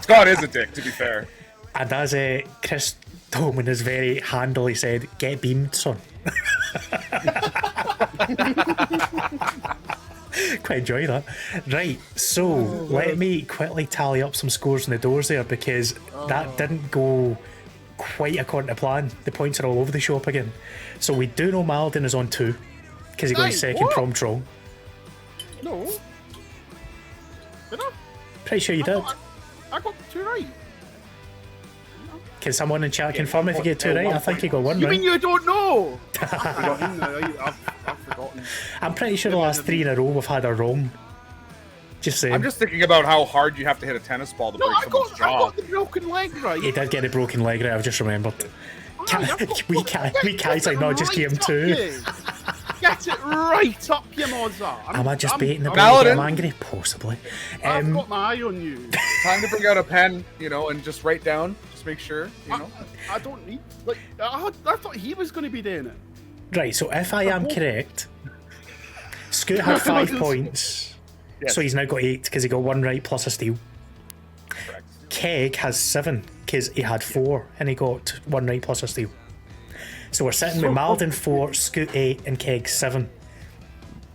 Scott is a dick, to be fair. And as Chris Tolman has very handily said, get beamed, son. Quite enjoy that. Right, so let me quickly tally up some scores in the doors there, because that didn't go quite according to plan. The points are all over the shop again. So we do know Mallidon is on 2, because he got his Hey, second what? prompt wrong. No. Did I? Pretty sure you did. I got 2 right. Can someone in chat confirm if you get 2 right? I think you got 1 You right. mean you don't know? I've forgotten. I'm pretty sure the last 3 in a row we've had a wrong. Just saying. I'm just thinking about how hard you have to hit a tennis ball to No, break I someone's got jaw. the broken leg right. He did get a broken leg right, I've just remembered. We guys like not just Get give him it 2. right up you. Get it right up, you Mozza. Am I just baiting the I'm- ball to get him Mallidon? angry? Possibly. I've got my eye on you. Time to bring out a pen, and just write down. Just make sure, I don't need. I thought he was going to be doing it. Right, so if I am correct, Scoot had 5 points, Yes. so he's now got 8 because he got 1 right plus a steal. Correct. Keg has 7 because he had 4 and he got 1 right plus a steal. So we're sitting with Mallidon 4, Scoot 8, and Keg 7.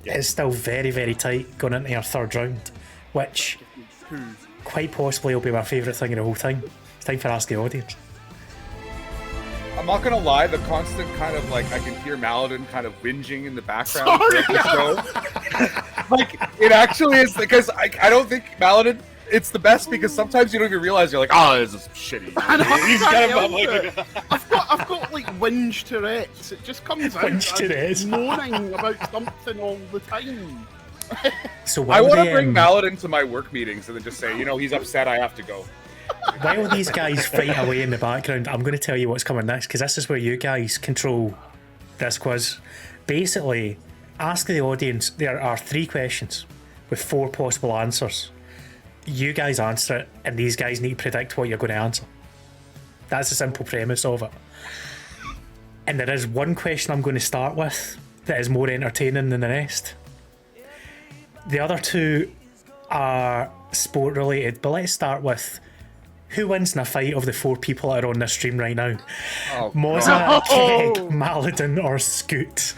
It's still very, very tight going into our third round, which quite possibly will be my favourite thing of the whole time. It's time for Ask the Audience. I'm not gonna lie, the constant kind of I can hear Mallidon kind of whinging in the background throughout the show. It actually is, because I don't think Mallidon, it's the best, because sometimes you don't even realize you're like, oh, this is shitty. He's can't got help it. I've got whinge Tourette's. It just comes out. Whinge Tourette's. I'm moaning about something all the time. So I while want to they, bring Mallidon to my work meetings and then just say, he's upset, I have to go. while these guys fight away in the background, I'm going to tell you what's coming next, because this is where you guys control this quiz. Basically, Ask the Audience, there are 3 questions with 4 possible answers. You guys answer it, and these guys need to predict what you're going to answer. That's the simple premise of it. And there is one question I'm going to start with that is more entertaining than the rest. The other 2 are sport related, but let's start with who wins in a fight of the 4 people that are on this stream right now. Oh, Mozza, Keg, Mallidon or Scoot.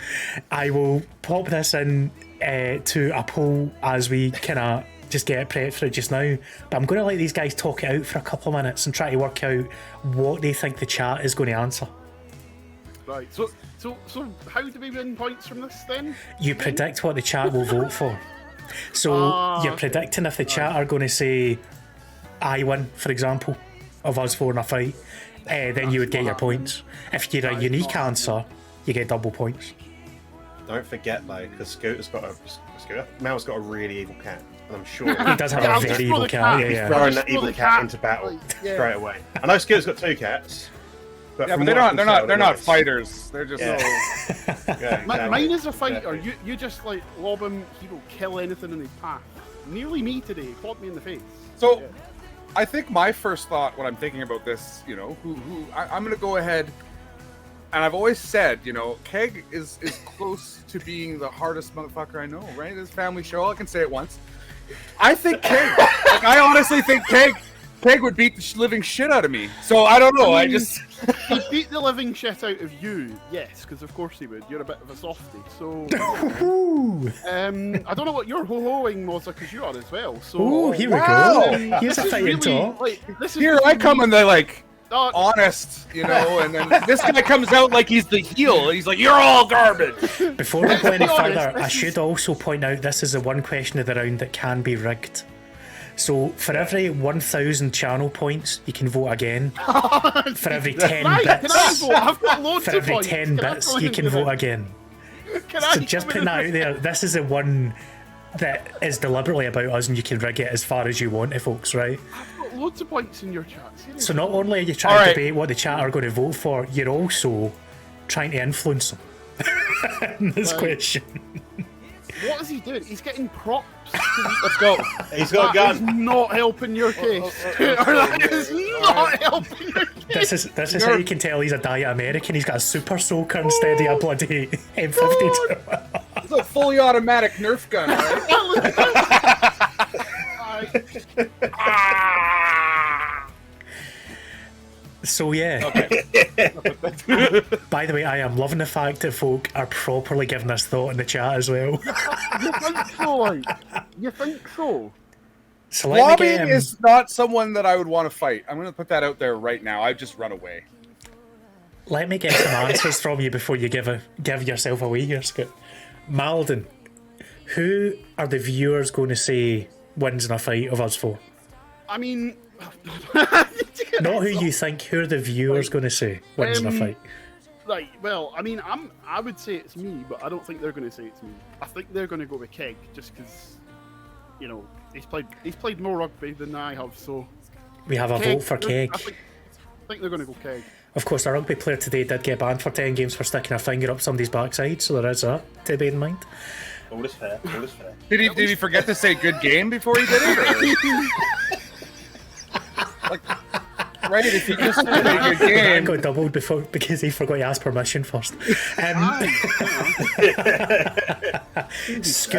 I will pop this in to a poll as we kind of just get prepped for it just now, but I'm going to let these guys talk it out for a couple of minutes and try to work out what they think the chat is going to answer. Right. So how do we win points from this then? You predict what the chat will vote for. So you're predicting if the chat are going to say I win, for example, of us 4 in a fight, then you would get your points. If you're a unique answer, you get double points. don't forget though, because Mal's got a really evil cat, and I'm sure He does have a very evil cat. he's Yeah. throwing that evil cat into battle straight away. I know Scooter's got 2 cats, but Yeah, from but what I can tell, they're not nice. fighters. They're just Mine is a fighter. You just like lob him, he will kill anything in his path. Nearly me today, he caught me in the face. So, I think my first thought when I'm thinking about this, I'm gonna go ahead, and I've always said, Keg is close to being the hardest motherfucker I know, right? This family show, I can say it once. I think Keg, I honestly think Keg would beat the living shit out of me. So I don't know. He'd beat the living shit out of you, yes, because of course he would. You're a bit of a softie, so. I don't know what you're ho-hoing, Mozza, because you are as well. So. Oh, here we Wow. go. Here's a fighting talk. Here I come and they're like honest, and then this guy comes out like he's the heel. He's like, "You're all garbage." Before we go any further, I should also point out this is the one question of the round that can be rigged. So for every 1,000 channel points, you can vote again. For every 10 Can I bits, vote? I've got loads for of every points. 10 Can I bits, come you in can with vote it? again. Can So I just come putting in that with out there, this is the one that is deliberately about us, and you can rig it as far as you want to, folks, right? I've got loads of points in your chat. Seriously. So not only are you trying to debate what the chat are going to vote for, you're also trying to influence them in this question. What is he doing? He's getting props. Let's go. He's got a That is gun. not helping your case. That is not helping your case. This is how you can tell he's a diet American. He's got a super soaker instead of a bloody M52. It's a fully automatic Nerf gun, right? So yeah. By the way, I am loving the fact that folk are properly giving us thought in the chat as well. You think so? Like, you think so? So let me Lobbying get is not someone that I would want to fight. I'm going to put that out there right now. I'd just run away. let me get some answers from you before you give yourself away here, Scoot. Mallidon, who are the viewers going to say wins in a fight of us four? I mean, not who you think. Who are the viewers going to say wins in a fight? Right. Well, I mean, I would say it's me, but I don't think they're going to say it's me. I think they're going to go with Keg, just because, you know, he's played more rugby than I have. So We have a vote for Keg. I think they're going to go Keg. Of course, a rugby player today did get banned for 10 games for sticking a finger up somebody's backside, so there is that to bear in mind. All is fair. All is fair. Did he forget to say good game before he did it? Or? Like, right, if he just said a good I game. got doubled before because he forgot to ask permission first. Do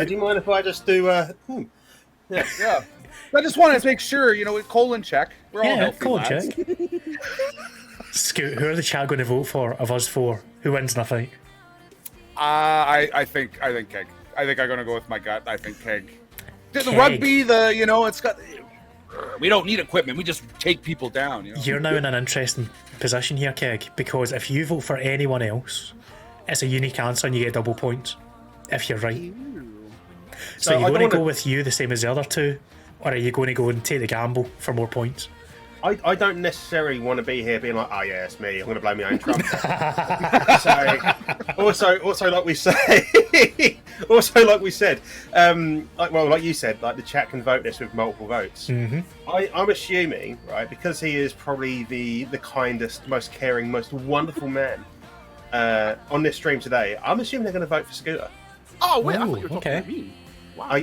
you mind if I just do? Yeah. I just wanted to make sure, you know, with colon check. We're all Yeah, healthy colon lads. check. Scoot, who are the chat going to vote for of us four? Who wins in a fight? I think Keg. I think I'm gonna go with my gut. I think Keg. The Keg. rugby, it's got. We don't need equipment. We just take people down. You know? You're now in an interesting position here, Keg, because if you vote for anyone else, it's a unique answer and you get double points if you're right. So So are you I going to don't go wanna- with you the same as the other two, or are you going to go and take the gamble for more points? I don't necessarily want to be here being like, oh yeah, it's me. I'm going to blow my own trumpet. So, also like we say, like you said, like the chat can vote this with multiple votes. Mm-hmm. I'm assuming, right, because he is probably the kindest, most caring, most wonderful man on this stream today. I'm assuming they're going to vote for Scooter. Oh wait, I Ooh, thought you were talking okay. about me.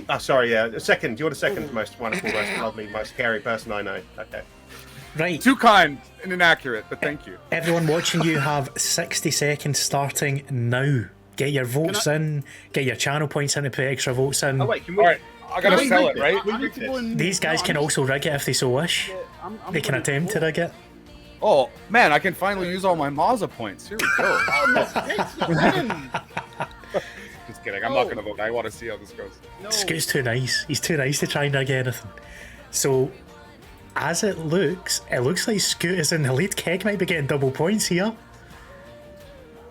Wow. Sorry, yeah. Second, you're the second most wonderful, most lovely, most caring person I know. Okay. Right. Too kind and inaccurate, but thank you. Everyone watching, you have 60 seconds starting now. Get your votes in, get your channel points in to put extra votes in. Oh wait, can we? All right, I gotta Can we sell rig it, right? this? I need to go and- These guys no, can I'm- also rig it if they so wish. I'm They can gonna attempt to vote. rig it. Oh man, I can finally use all my Mozza points. Here we go. Oh no, Keg's not winning. Just kidding. I'm not gonna vote. I want to see how this goes. No. Scoot's too nice. He's too nice to try and rig anything. So, as it looks like Scoot is in the lead. Keg might be getting double points here.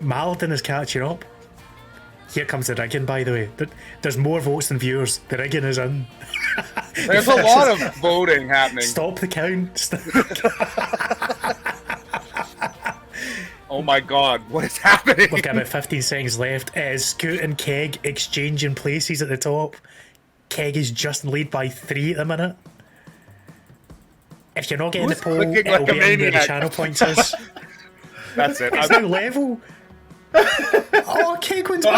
Mallidon is catching up. Here comes the rigging, by the way. There's more votes than viewers. The rigging is in. There's a lot of voting happening. Stop the count. Oh my god, what is happening? We've got about 15 seconds left. It is Scoot and Keg exchanging places at the top. Keg is just in lead by 3 at the minute. If you're not getting Who's the poll, clicking it'll like a be in where the maniac? channel points is. That's it. It's now level. Oh, Keg wins by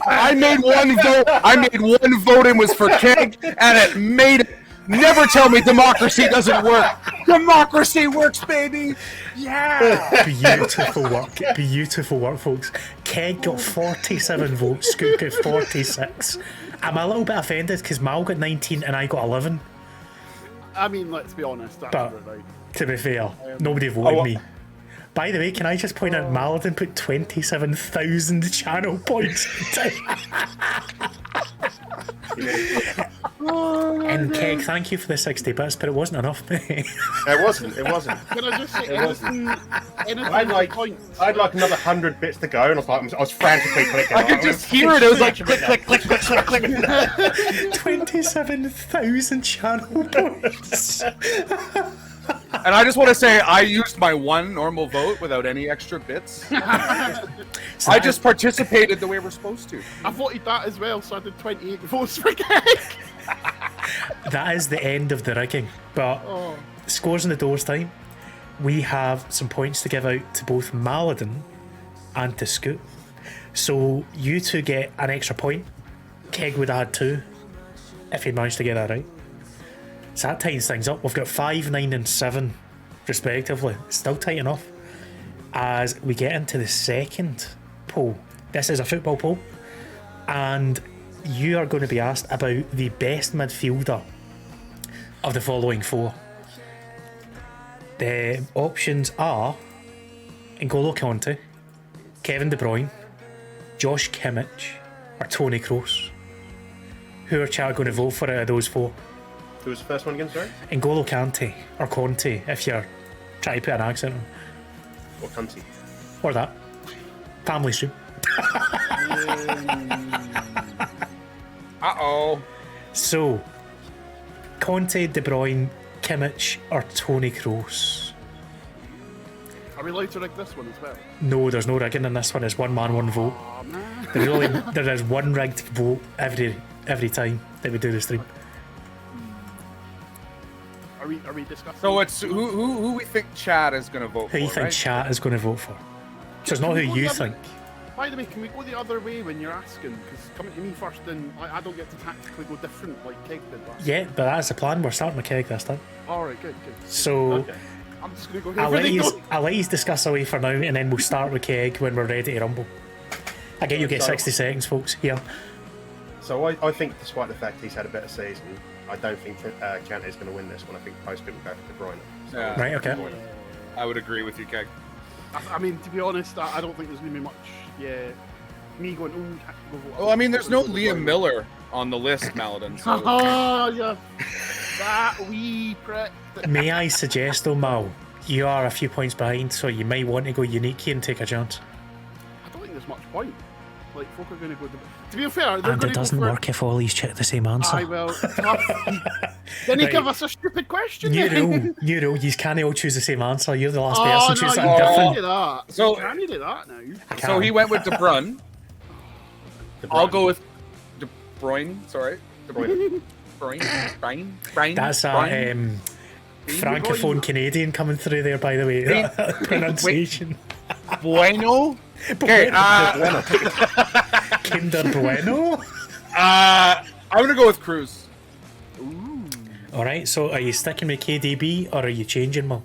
I made one vote. I made one vote and was for Keg, and it made it. Never tell me democracy doesn't work. Democracy works, baby. Yeah. Beautiful work, folks. Keg got 47 votes, Scoot got 46. I'm a little bit offended because Mal got 19 and I got 11. I mean, let's be honest. That's But right. to be fair, nobody voted me. By the way, can I just point out Mallidon put 27,000 channel points and Keg, thank you for the 60 bits, but it wasn't enough. It wasn't. Can I just say anything I'd like another 100 bits to go, and I was frantically clicking. I could just hear it. It was like click, click, click, click, click, click. 27,000 channel points. And I just want to say, I used my one normal vote without any extra bits. I just participated the way we're supposed to. I voted that as well, so I did 28 votes for Keg. That is the end of the rigging, but scores in the doors time. We have some points to give out to both Mallidon and to Scoot. So you two get an extra point. Keg would have had 2 if he'd managed to get that right. So that tightens things up. We've got 5, 9 and 7 respectively. Still tight enough. As we get into the second poll. This is a football poll. And you are going to be asked about the best midfielder of the following 4. The options are N'Golo Kante, Kevin De Bruyne, Josh Kimmich, or Toni Kroos. Who are chat going to vote for out of those 4? Who was the first one again, sorry? N'Golo Kante, or Conte, if you're trying to put an accent on. Or Cunty. Or that. Family stream. Uh-oh. So, Conte, De Bruyne, Kimmich, or Toni Kroos? Are we allowed to rig this one as well? No, there's no rigging in this one. It's one man, one vote. Oh, man. There is one rigged vote every time that we do the stream. Are we discussing? So it's who we think Chad is going to vote for, Who you think right? chat is going to vote for? So it's not who you think. By the way, can we go the other way when you're asking? Because coming to me first, then I don't get to tactically go different like Keg did last. Yeah, but that's the plan. We're starting with Keg this time. Alright, good. So Okay. I'm just going to go I'll here. let you discuss away for now, and then we'll start with Keg when we're ready to rumble. Again, you get 60 seconds, folks. Here. So I think, despite the fact he's had a better season, I don't think Kante is going to win this one. I think most people go for De Bruyne. So Yeah. Right, okay. I would agree with you, Keg. I mean, to be honest, I don't think there's going to be much. Yeah, me going. Well, I mean, there's no Liam Miller on the list, Mallidon. So. Oh, yeah. That wee prick. May I suggest, though, Mal, you are a few points behind, so you might want to go unique here and take a chance. I don't think there's much point. Like, folk are going to go. To be fair, they're And going it to doesn't go for... work if all these check the same answer. I will. Then he Right. give us a stupid question. New then. rule, you can't all choose the same answer. You're the last Oh, person no, to choose you something can't different. do that. So- Can you do that now? So he went with De Bruyne. I'll go with De Bruyne. Sorry, De Bruyne. Bruyne. That's a francophone Canadian coming through there, by the way. Pronunciation. Bueno. Okay. Kinder Bueno. I'm gonna go with Cruz. Alright, so are you sticking with KDB or are you changing, Mo?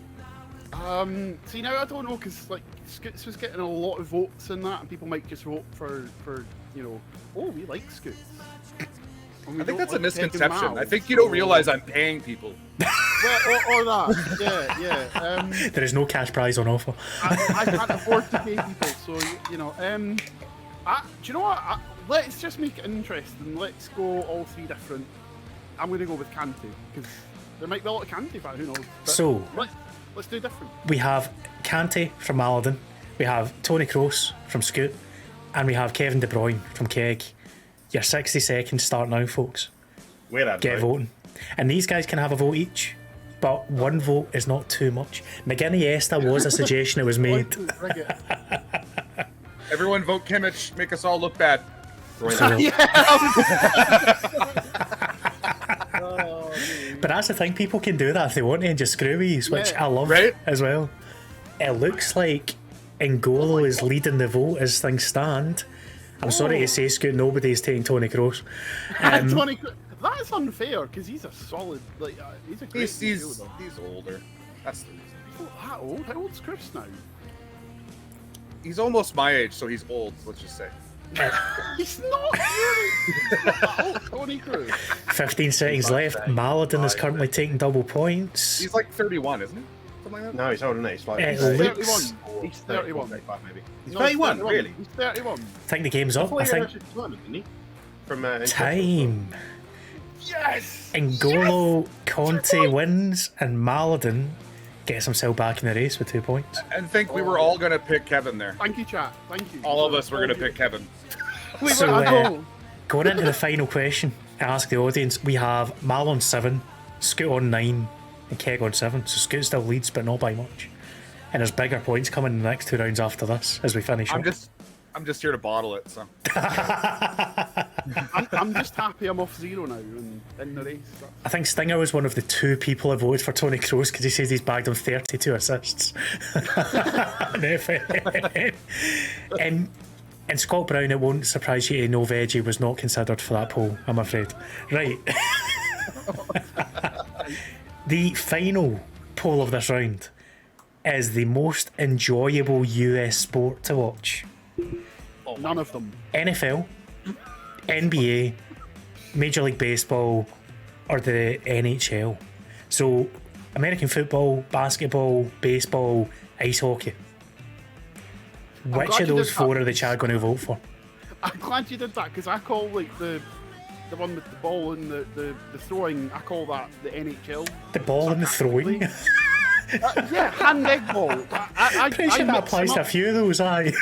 See, now I don't know, because like Scoots was getting a lot of votes in that, and people might just vote for oh, we like Scoots. I think that's a misconception. I think you don't realize I'm paying people. Well, or that, yeah. There is no cash prize on offer. I can't afford to pay people, so do you know what? Let's just make it interesting. Let's go all 3 different. I'm going to go with Kante, because there might be a lot of Kante fans. Who knows? But So let's do different. we have Kante from Mallidon, we have Toni Kroos from Scoot, and we have Kevin De Bruyne from Keg. Your 60 seconds start now, folks. We're at Get voting. And these guys can have a vote each, but 1 vote is not too much. McGinniesta was a suggestion that was made. Everyone vote Kimmich. Make us all look bad. But that's the thing, people can do that if they want to and just screw these, which I love as well. It looks like N'Golo is leading the vote as things stand. I'm sorry to say, Scoot, nobody's taking Tony Kroos. That's unfair because he's a solid, like he's a great midfielder. He's older. That's the reason. He's not that old. How old's Chris now? He's almost my age, so he's old. Let's just say. He's not really. He's not that old, Tony Kroos. 15 seconds left. Mallidon is currently taking double points. He's like 31, isn't he? Something like that. No, he's older than that. He's like It He's looks- 31. He's 31. 35 maybe. He's No, 31, really? He's 31. I think the game's up. I think From time. Yes! N'Golo Conte wins and Mallidon gets himself back in the race with 2 points. And think we were all gonna pick Kevin there. Thank you, chat. Thank you. All of us were gonna pick Kevin. So, going into the final question, I ask the audience, we have Mal on 7, Scoot on 9, and Keg on 7. So Scoot still leads, but not by much. And there's bigger points coming in the next 2 rounds after this as we finish up. I'm just here to bottle it. So I'm just happy I'm off 0 now in the race. I think Stinger was one of the 2 people who voted for Tony Kroos because he says he's bagged on 32 assists. And Scott Brown, it won't surprise you to know Veggie was not considered for that poll, I'm afraid. Right. The final poll of this round is the most enjoyable US sport to watch. None of them. NFL, NBA, Major League Baseball, or the NHL. So, American football, basketball, baseball, ice hockey. Which of those 4 are the chat going to vote for? I'm glad you did that because I call like the one with the ball and the throwing. I call that the NHL. The ball and the throwing? Yeah, hand egg ball. I'm pretty sure that applies to a few of those, aye.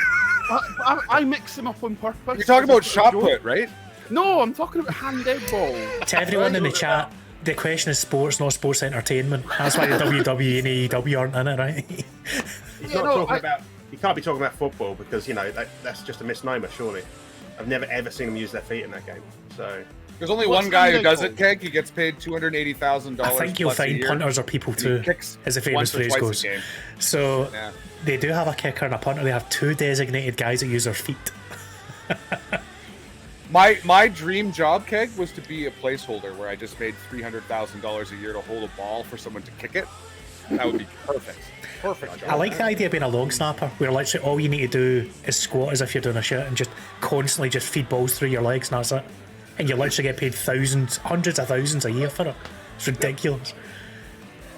I mix them up on purpose. you're talking about shot put, right? No, I'm talking about hand egg ball. To everyone in the chat, the question is sports, not sports entertainment. That's why the WWE and AEW aren't in it, right? He's not talking about. You can't be talking about football because you know that's just a misnomer. Surely, I've never ever seen them use their feet in that game. So there's only one guy who does it, Keg. He gets paid $280,000. I think you'll find punters are people too, as the famous phrase goes. So they do have a kicker and a punter. They have 2 designated guys that use their feet. My dream job, Keg, was to be a placeholder where I just made $300,000 a year to hold a ball for someone to kick it. That would be perfect. Perfect job. I like the idea of being a long snapper, where literally all you need to do is squat as if you're doing a shit and just constantly just feed balls through your legs and that's it. And you literally get paid thousands, hundreds of thousands a year for it. It's ridiculous.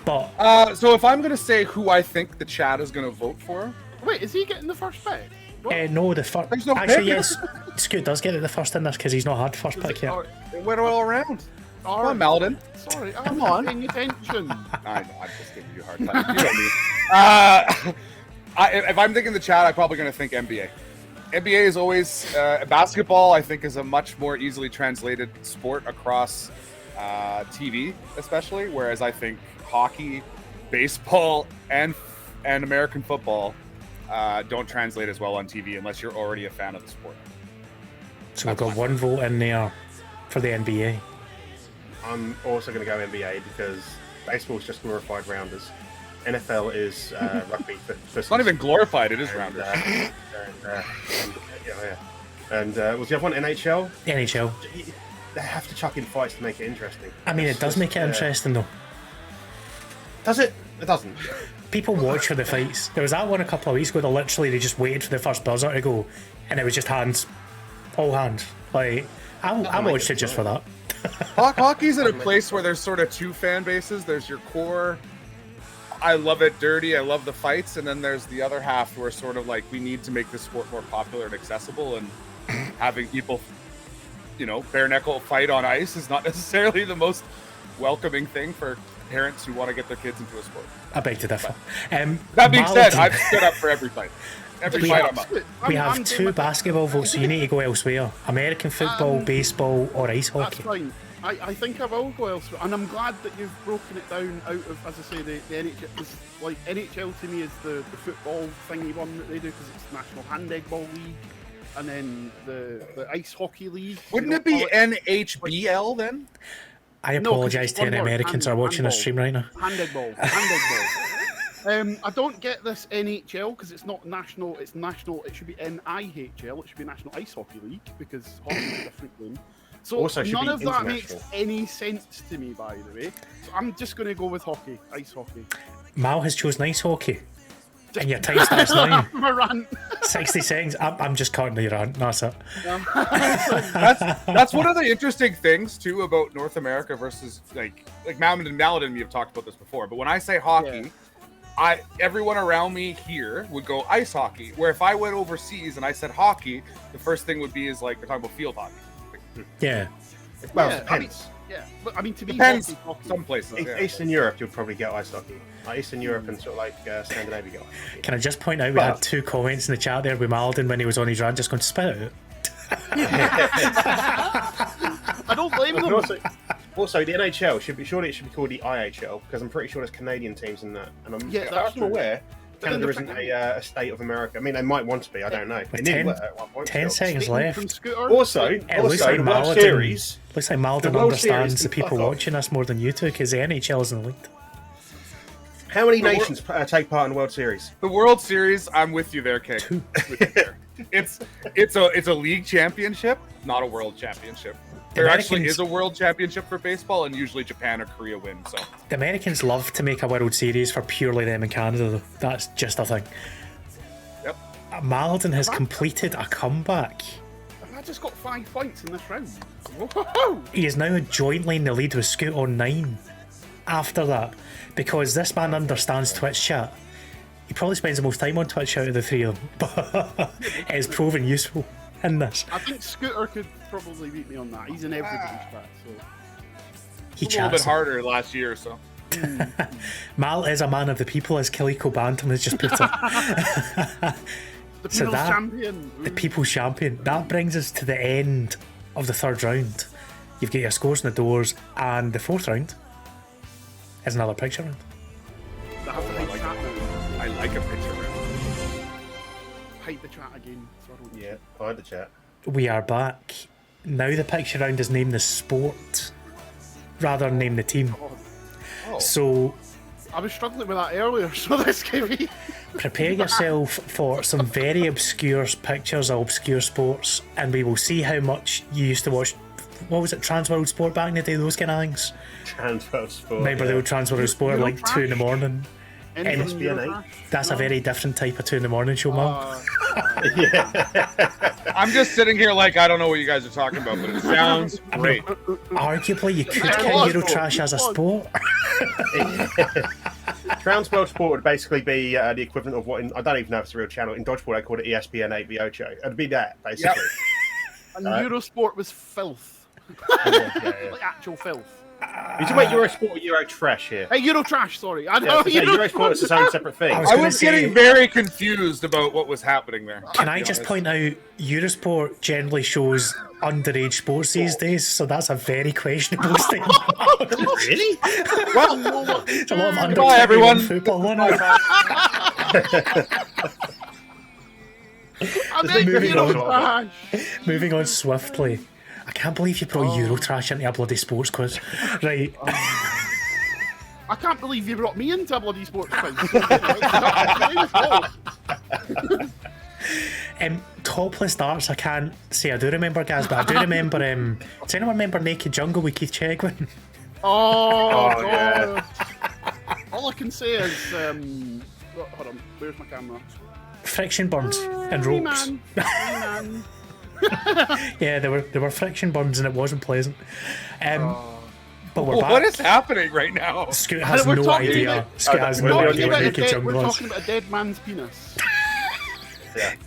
But so if I'm going to say who I think the chat is going to vote for... Wait, is he getting the first pick? no, the first... There's no actually, pick. yes, Scoot does get it the first in this because he's not had the first pick yet. It went all around. Come on, Mallidon. Sorry, I'm not paying attention. I know, I'm just giving you a hard time. You know me. If I'm thinking the chat, I'm probably going to think NBA. NBA is always... basketball, I think, is a much more easily translated sport across TV, especially, whereas I think hockey, baseball, and American football don't translate as well on TV unless you're already a fan of the sport. So we've got 1 vote in there for the NBA. I'm also going to go NBA because baseball is just glorified rounders. NFL is rugby. It's not even glorified; it is rounders. And was the other one NHL? NHL. They have to chuck in fights to make it interesting. I mean, it does make it interesting though. Does it? It doesn't. People watch for the fights. There was that one a couple of weeks ago that literally they just waited for the first buzzer to go, and it was just hands, all hands. Like I watched it just for that. Hockey's in a place where there's sort of 2 fan bases. There's your core, I love it dirty, I love the fights, and then there's the other half where sort of like we need to make this sport more popular and accessible, and having people, you know, bare knuckle fight on ice is not necessarily the most welcoming thing for parents who want to get their kids into a sport. I beg to differ. That being said, I've stood up for every fight. Every fight I'm up. We have 2 basketball votes, so you need to go elsewhere. American football, baseball, or ice hockey. That's fine. I think I will go elsewhere, and I'm glad that you've broken it down out of, as I say, the NHL. 'Cause, like, NHL to me is the football thingy one that they do because it's National Handball League, and then the ice hockey league. Wouldn't it be NHBL then? I apologise to any Americans who are watching this stream right now. Handball. I don't get this NHL because it's not national. It's national. It should be NIHL. It should be National Ice Hockey League because hockey is a different game. So Also should none be of that makes international. any sense to me, by the way. So I'm just going to go with hockey, ice hockey. Mal has chosen ice hockey. And your time starts now. My rant. 60 seconds. I'm just cutting the rant. That's it. That's one of the interesting things too about North America versus like Mallidon and me have talked about this before. But when I say hockey, everyone around me here would go ice hockey. Where if I went overseas and I said hockey, the first thing would be is like they're talking about field hockey. Yeah. Well, it depends. But I mean, to be Depends. hockey. Some places. Yeah. Eastern Europe, you'll probably get ice hockey. Like Eastern Europe and sort of like Scandinavia get ice hockey. Can I just point out we had 2 comments in the chat there with Mallidon when he was on his rant just going to spit it out? I don't blame them. Also, the NHL should be called the IHL because I'm pretty sure there's Canadian teams in that. And I'm that's true. aware Canada isn't a state of America. I mean, they might want to be. I don't know. They nearly were at one point. 10 seconds left. Also, It looks like the World Mallidon, Series. looks like Mallidon World understands Series the can people fuck off. watching us more than you two because the NHL is in the lead. How many nations take part in the World Series? The World Series, I'm with you there, Keg. It's a league championship, not a world championship. There actually is a world championship for baseball, and usually Japan or Korea win. So The Americans love to make a World Series for purely them in Canada, though. That's just a thing. Yep. Mallidon has completed a comeback. Have I just got 5 points in this round? Whoa! He is now jointly in the lead with Scoot on 9 after that, because this man understands Twitch chat. He probably spends the most time on Twitch out of the 3 of them, but it is proven useful in this. I think Scooter could probably beat me on that. He's in everybody's chat, so. He a little bit chats. harder last year or so. Mal is a man of the people, as Kiliko Bantam has just put it. The people's champion. The people's champion. That brings us to the end of the 3rd round. You've got your scores in the doors, and the 4th round is another picture round. I have to hide the chat now. I like a picture round. Hide the chat again. So I don't hide the chat. We are back. Now the picture round is named the sport rather than name the team. Oh. So I was struggling with that earlier, so this can be. prepare yourself for some very obscure pictures of obscure sports, and we will see how much you used to watch. What was it, Transworld Sport back in the day? Those kind of things. Transworld Sport. Remember the old Transworld Sport, like 2 in the morning. SBN8. That's a very different type of 2 in the morning show, Mal. I'm just sitting here like I don't know what you guys are talking about, but it sounds great. Arguably, you could count Eurotrash as a sport. Transworld Sport would basically be the equivalent of what I don't even know if it's a real channel. In dodgeball, they call it ESPN8 Ocho. It'd be that, basically. And Eurosport was filth. Yeah. Like actual filth. You talking about Eurosport or Eurotrash here? Hey, Eurotrash, sorry. I Yeah, know Eurosport is its own separate thing. I was getting very confused about what was happening there. Can I just point out, Eurosport generally shows underage sports these days, so that's a very questionable statement. Really? Well, it's a lot of under bye, everyone. football, isn't it? Moving on swiftly. I can't believe you brought Eurotrash into a bloody sports quiz. Right. I can't believe you brought me into a bloody sports quiz. Topless darts, I can't say I do remember, guys, but I do remember. Does anyone remember Naked Jungle with Keith Chegwin? God. Yeah. All I can say is, hold on, where's my camera? Friction burns and ropes. Man. Yeah, there were friction burns and it wasn't pleasant. But we're back. What is happening right now? Scoot has no idea. Scoot has no idea what Naked Jungle We're is. talking about a dead man's penis.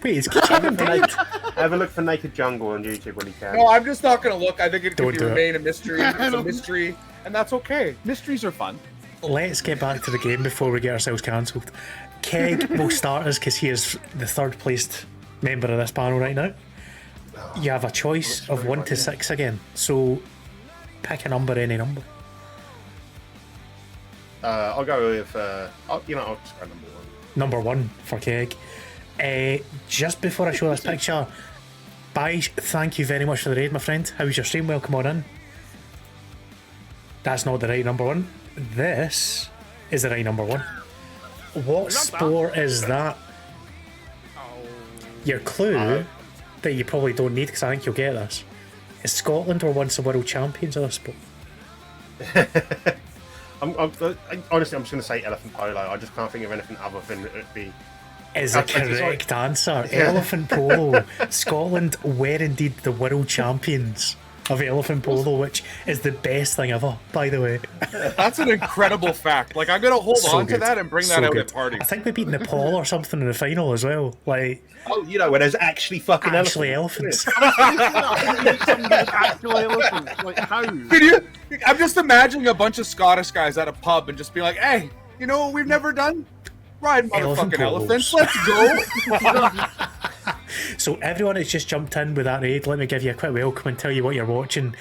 Wait, is Keith Chegwin dead? Have a look for Naked Jungle on YouTube when you can. No, I'm just not going to look. I think it Don't could do it. remain a mystery. It's a mystery, and that's okay. Mysteries are fun. Let's get back to the game before we get ourselves cancelled. Keg will start us because he is the 3rd placed member of this panel right now. You have a choice of 1 to 6 again. So Pick a number, any number. I'll go with. I'll just go number 1. Number 1 for Keg. Just before I show this picture, Bige, thank you very much for the raid, my friend. How was your stream? Welcome on in. That's not the right number 1. This is the right number 1. What sport is that? Your clue that you probably don't need, because I think you'll get this, is Scotland were once the world champions of this sport. Honestly, I'm just going to say elephant polo. I just can't think of anything other than it would be. Is a correct answer. Elephant polo. Scotland were indeed the world champions of elephant polo, which is the best thing ever, by the way. That's an incredible fact. Like, I'm gonna hold on to that and bring that out at parties. I think we beat Nepal or something in the final as well. Like, where there's actually fucking elephants. Actual elephants. Like, how? I'm just imagining a bunch of Scottish guys at a pub and just be like, "Hey, you know what we've never done? Ride motherfucking elephants. Let's go." So everyone that's just jumped in with that raid, let me give you a quick welcome and tell you what you're watching.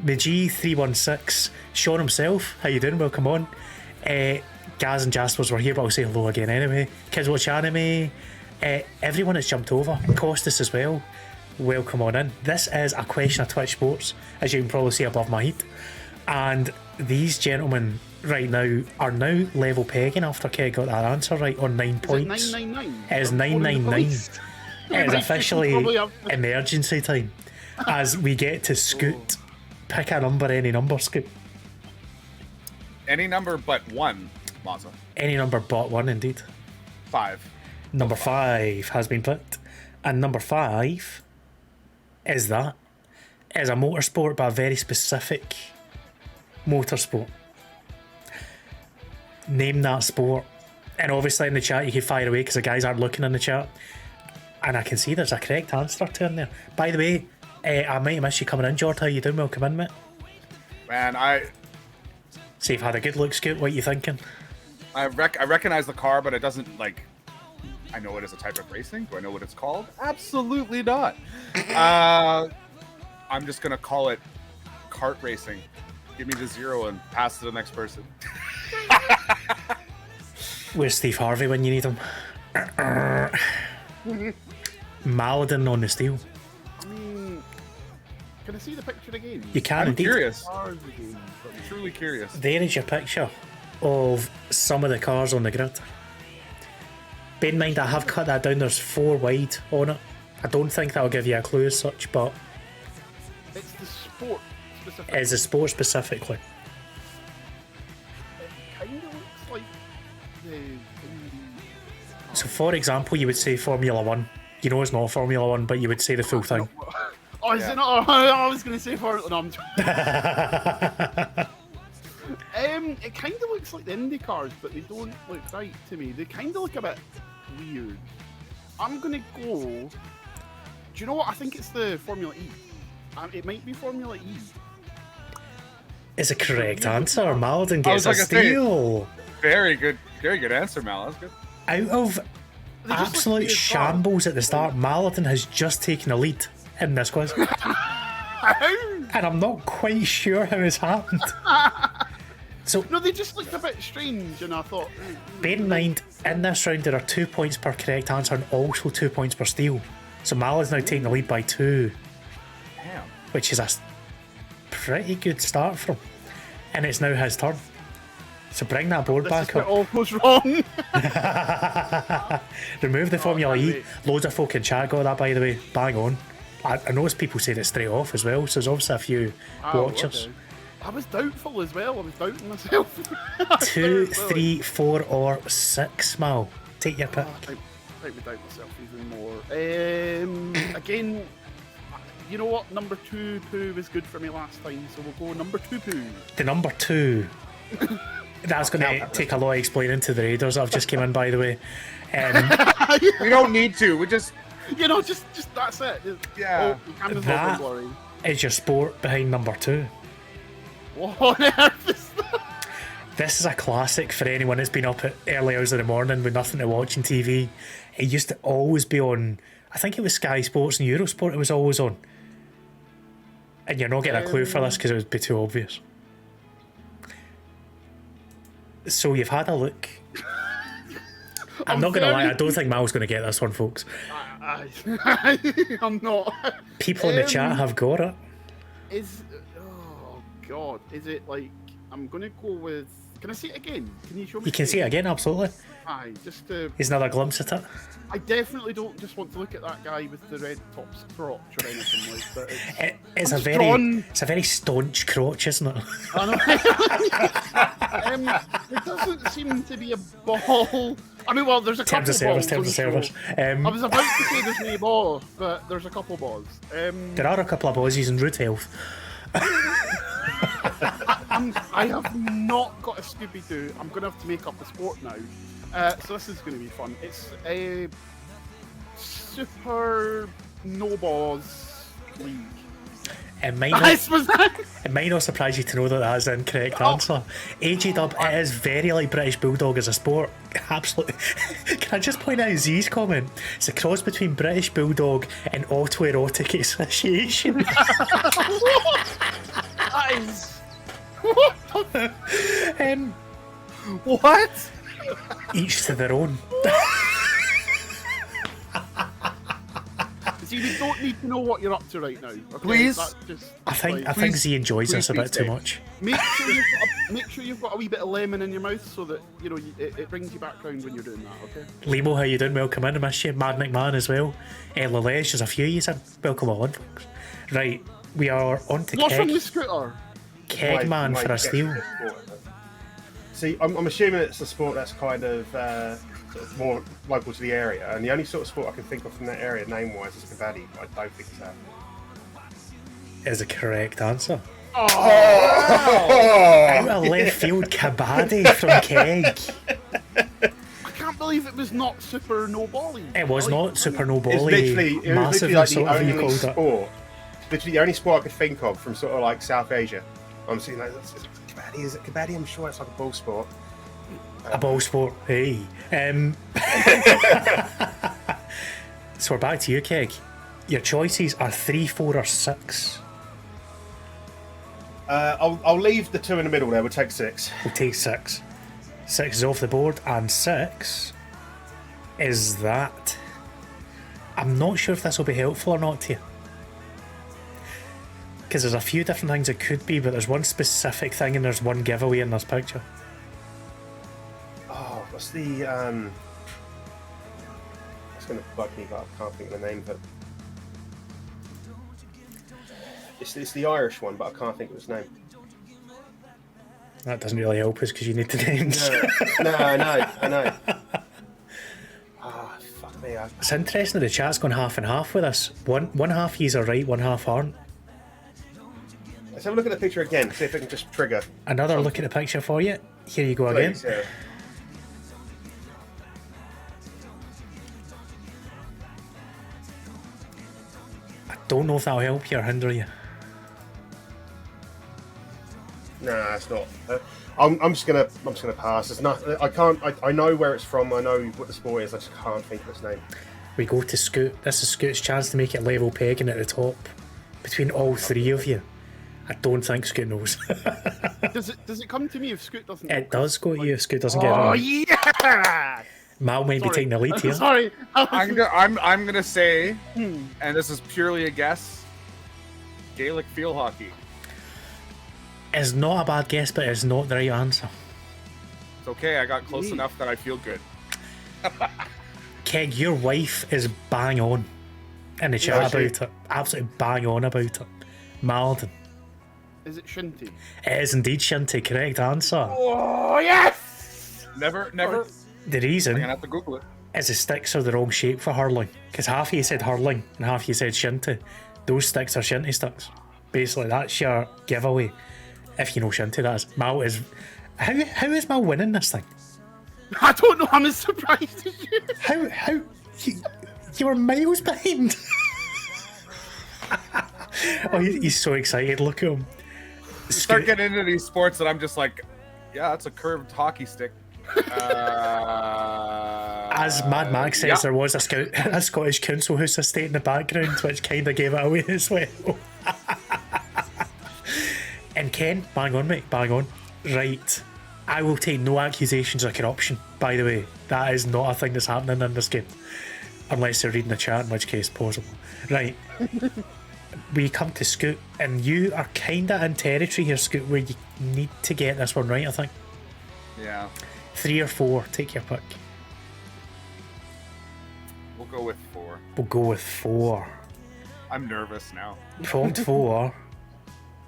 The G316, Sean himself, how you doing? Welcome on. Gaz and Jaspers were here, but I'll say hello again anyway. Kids watch anime. Everyone that's jumped over, Costas as well, welcome on in. This is a question of Twitch Sports, as you can probably see above my head. And these gentlemen right now are now level pegging after Keg got that answer right on 9 points. Is it 999? It is 999. It is officially emergency time as we get to Scoot. Pick a number, any number, Scoot. Any number but 1, Mozza. Any number but 1, indeed. 5. Number 5 has been picked. And number 5 is that. It is a motorsport, but a very specific motorsport. Name that sport. And obviously in the chat you can fire away because the guys aren't looking in the chat. And I can see there's a correct answer to in there. By the way, I might have missed you coming in, Jord. How you doing? Welcome in, mate. Man, So you've had a good look, Scoot. What are you thinking? I recognize the car, but it doesn't, like... I know it is a type of racing. Do I know what it's called? Absolutely not. I'm just going to call it kart racing. Give me the 0 and pass to the next person. Where's Steve Harvey when you need him? Mallidon on the steel. I mean, can I see the picture again? You can I'm indeed. curious. I'm Truly curious. There is your picture of some of the cars on the grid. Bear in mind, I have cut that down. There's 4 wide on it. I don't think that'll give you a clue as such, but it's the sport specifically. it's a sport specifically. It kind of looks like the. So, for example, you would say Formula 1. You know it's not Formula 1, but you would say the full thing. Oh, is it not? I was going to say Formula. No, it kind of looks like the Indy cars, but they don't look right to me. They kind of look a bit weird. I'm going to go... Do you know what? I think it's the Formula E. It might be Formula E. Is a correct answer. Mallidon gets a steal. Very good answer, Mal. That's good. Out of absolute shambles at the start, Mallidon has just taken a lead in this quiz. And I'm not quite sure how it's happened. So, no, they just looked a bit strange, and I thought... Bear in mind, in this round there are 2 points per correct answer and also 2 points per steal. So Mallidon's now taking the lead by 2. Damn. Which is a pretty good start for him. And it's now his turn. So bring that board back up. This all goes wrong. Remove the Formula E. Loads of folk in chat got that, by the way. Bang on. I noticed people said it straight off as well, so there's obviously a few watchers. Okay. I was doubtful as well. I was doubting myself. 2, 3, 4, or 6, Mal. Take your pick. Make me doubt myself even more. Again, you know what? Number 2 poo was good for me last time, so we'll go number 2 poo. The number 2. That's going to take a lot of explaining to the Raiders. I've just came in, by the way. We don't need to. We just... You know, just that's it. Yeah. That is your sport behind number 2. What on earth is that? This is a classic for anyone that's been up at early hours of the morning with nothing to watch on TV. It used to always be on, I think it was Sky Sports and Eurosport it was always on. And you're not getting a clue for this because it would be too obvious. So you've had a look. I'm not going to lie, I don't think Mal's going to get this one, folks. I'm not. People in the chat have got it. Oh god, is it like, I'm going to go with, can I see it again? Can you show me? You can see it again, absolutely. Aye, just to... Here's another glimpse at it. I definitely don't just want to look at that guy with the red top's crotch or anything like that. It's I'm a very staunch crotch, isn't it? I know. There doesn't seem to be a ball. I mean, well, there's a couple balls. Terms of service. I was about to say there's no ball, but there's a couple balls. There are a couple of balls using root health. I have not got a Scooby-Doo. I'm going to have to make up the sport now. So this is going to be fun. It's a super no-balls league. It might not surprise you to know that that is the incorrect answer. AG-dub, it is very like British Bulldog as a sport. Absolutely. Can I just point out Z's comment? It's a cross between British Bulldog and autoerotic association. That is... What? What? Each to their own. See, we don't need to know what you're up to right now. Okay? Please? I think Z enjoys this a bit too much. Make sure you've got a wee bit of lemon in your mouth so that, you know, it brings you back round when you're doing that, okay? Limo, how you doing? Welcome in. I miss you. Mad McMahon as well. Lalesh, there's a few of you in. Welcome on, folks. Right, we are on to What's from the scooter? Kegman for a steal. See, I'm assuming it's a sport that's kind of sort of more local to the area, and the only sort of sport I can think of from that area name-wise is kabaddi, but I don't think it's that. Is a correct answer. Oh! Out of left field, kabaddi from Keg. I can't believe it was not super no-bally. It was not super no-bally. It was literally like the only called sport. Literally the only sport I could think of from sort of like South Asia. I'm seeing like, kabaddi, is it kabaddi? I'm sure it's like a ball sport. A ball sport, hey. So we're back to you, Keg. Your choices are 3, 4 or 6. I'll leave the 2 in the middle there, we'll take 6. We'll take 6. 6 is off the board, and 6 is that. I'm not sure if this will be helpful or not to you. Because there's a few different things it could be, but there's one specific thing and there's one giveaway in this picture. Oh, what's the it's gonna bug me, but I can't think of the name of it. It's the Irish one, but I can't think of its name. That doesn't really help us because you need the names. No, I know. Ah, fuck me. It's interesting that the chat's gone half and half with us. One half yous are right, one half aren't. Let's have a look at the picture again, see if it can just trigger. Another look at the picture for you. Here you go again. Please, yeah. I don't know if that'll help you or hinder you. Nah, it's not. I'm just gonna pass. It's not. I can't. I know where it's from. I know what the sport is. I just can't think of its name. We go to Scoot. This is Scoot's chance to make it level pegging at the top between all 3 of you. I don't think Scoot knows. Does it come to me if Scoot doesn't? It does go to you if Scoot doesn't get it. Oh right. yeah! Mal may be taking the lead here. Sorry. I'm gonna say, and this is purely a guess, Gaelic field hockey. It's not a bad guess, but it's not the right answer. It's okay, I got close enough that I feel good. Keg, your wife is bang on in the chat about it. Absolutely bang on about it. Mallidon. Is it Shinty? It is indeed Shinty, correct answer. Oh yes! Never. The reason I'm gonna have to Google it. is the sticks are the wrong shape for hurling. Because half of you said hurling and half of you said Shinty. Those sticks are Shinty sticks. Basically, that's your giveaway. If you know Shinty, that is. Mal is. How is Mal winning this thing? I don't know. I'm as surprised as you. How you were miles behind. Oh, he's so excited. Look at him. You start getting into these sports that I'm just like, yeah, that's a curved hockey stick. As Mad Max says, there was a Scottish council house estate in the background, which kind of gave it away as well. Ken, bang on, mate, bang on. Right. I will take no accusations of corruption, by the way. That is not a thing that's happening in this game. Unless they're reading the chat, in which case, possible. Right. We come to Scoot, and you are kinda in territory here, Scoot, where you need to get this one right, I think. Yeah. 3 or 4, take your pick. We'll go with 4. We'll go with 4. I'm nervous now. Prompt 4.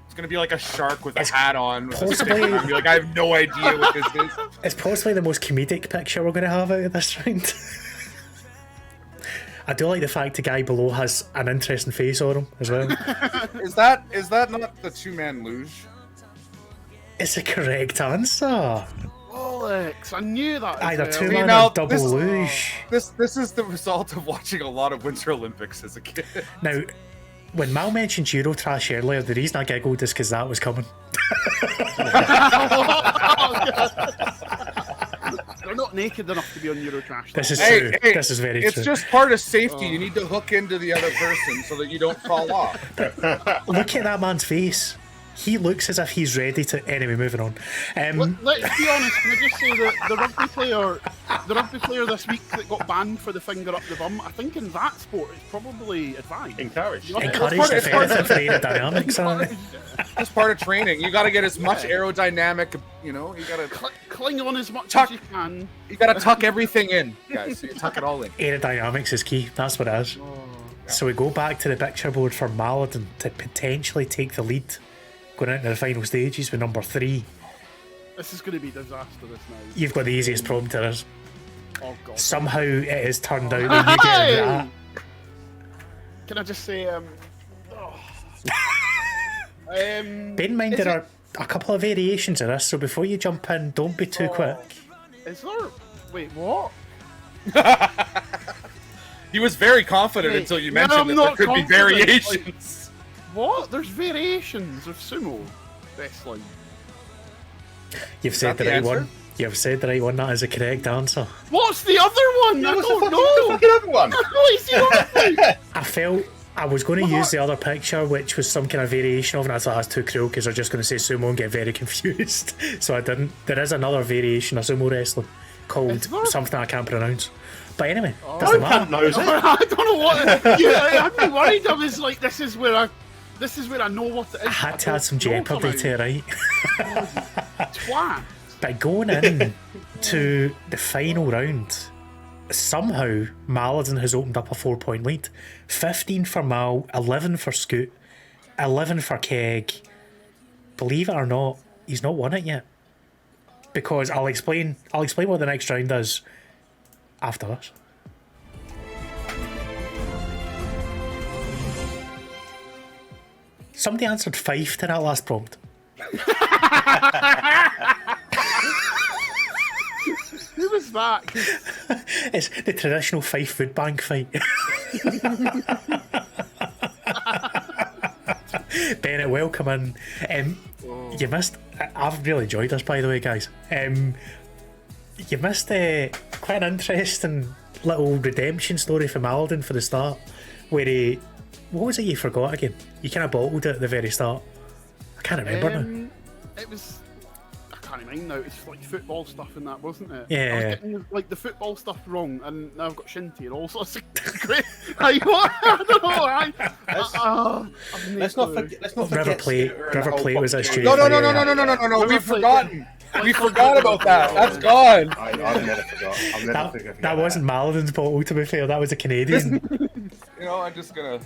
It's gonna be like a shark with a It's hat on. With a stick. possibly- I'm gonna be like, I have no idea what this is. It's possibly the most comedic picture we're going to have out of this round. I do like the fact the guy below has an interesting face on him as well. Is that not the 2-man luge? It's a correct answer. Alex, I knew that. Either as well. 2-man now, or double this- luge. This is the result of watching a lot of Winter Olympics as a kid. Now, when Mal mentioned Eurotrash earlier, the reason I giggled is because that was coming. They're not naked enough to be on Eurotrash. This is Hey, true. hey, This is very It's true. just part of safety. You need to hook into the other person so that you don't fall off. Look at that man's face. He looks as if he's ready to. Anyway, moving on. Let's be honest. Can I just say that the rugby player this week that got banned for the finger up the bum, I think in that sport it's probably advised. Encouraged. Encouraged if anything for aerodynamics, isn't it? It's part of training. You got to get as much aerodynamic. You know, you got to Cling on as much Tuck. as you can. you got to tuck everything in, guys. So you tuck it all in. Aerodynamics is key. That's what it is. So we go back to the picture board for Mallidon to potentially take the lead going into the final stages with number 3. This is going to be disastrous now. You've got the easiest problem to this. Oh god. Somehow it has turned out that you get that. Can I just say, Bear in mind is there are a couple of variations of this, so before you jump in, don't be too quick. Is there? Wait, what? He was very confident Wait, until you no, mentioned I'm that there not could be confident, like- variations. What? There's variations of sumo wrestling. You've said that the the right answer? one. You've said the right one. That is the correct answer. What's the other one? I What's don't the know. fucking other one? What's the other one? I felt I was going to use the other picture, which was some kind of variation of it, and I thought that's too cruel because they're just going to say sumo and get very confused. So I didn't. There is another variation of sumo wrestling called Is there? something I can't pronounce. But anyway, I doesn't can't matter. knows it. I don't know what. Yeah, I'd be worried. I was like, this is where I know what it is. I had to don't add some know jeopardy somehow. to it, right? Twat. By going in to the final round, somehow Mallidon has opened up a 4-point lead. 15 for Mal, 11 for Scoot, 11 for Keg. Believe it or not, he's not won it yet. Because I'll explain what the next round is after this. Somebody answered Fife to that last prompt. Who was that? It's the traditional Fife food bank fight. Bennett, welcome in. You missed. I've really enjoyed this, by the way, guys. You missed quite an interesting little redemption story from Mallidon for the start, where he. What was it you forgot again? You kind of bottled it at the very start. I can't remember now. It was. I can't mind now. It's like football stuff and that, wasn't it? Yeah. I was getting like the football stuff wrong, and now I've got Shinty and all sorts of great. Like, what? I don't know. Let's not forget. River Plate. Scooter and the River whole Plate was box. this No. River We've Plate, forgotten. We forgot about that. That's gone. I've never forgot. I've never forgot. That wasn't Mallidon's bottle, to be fair. That was a Canadian. You know, I'm just gonna.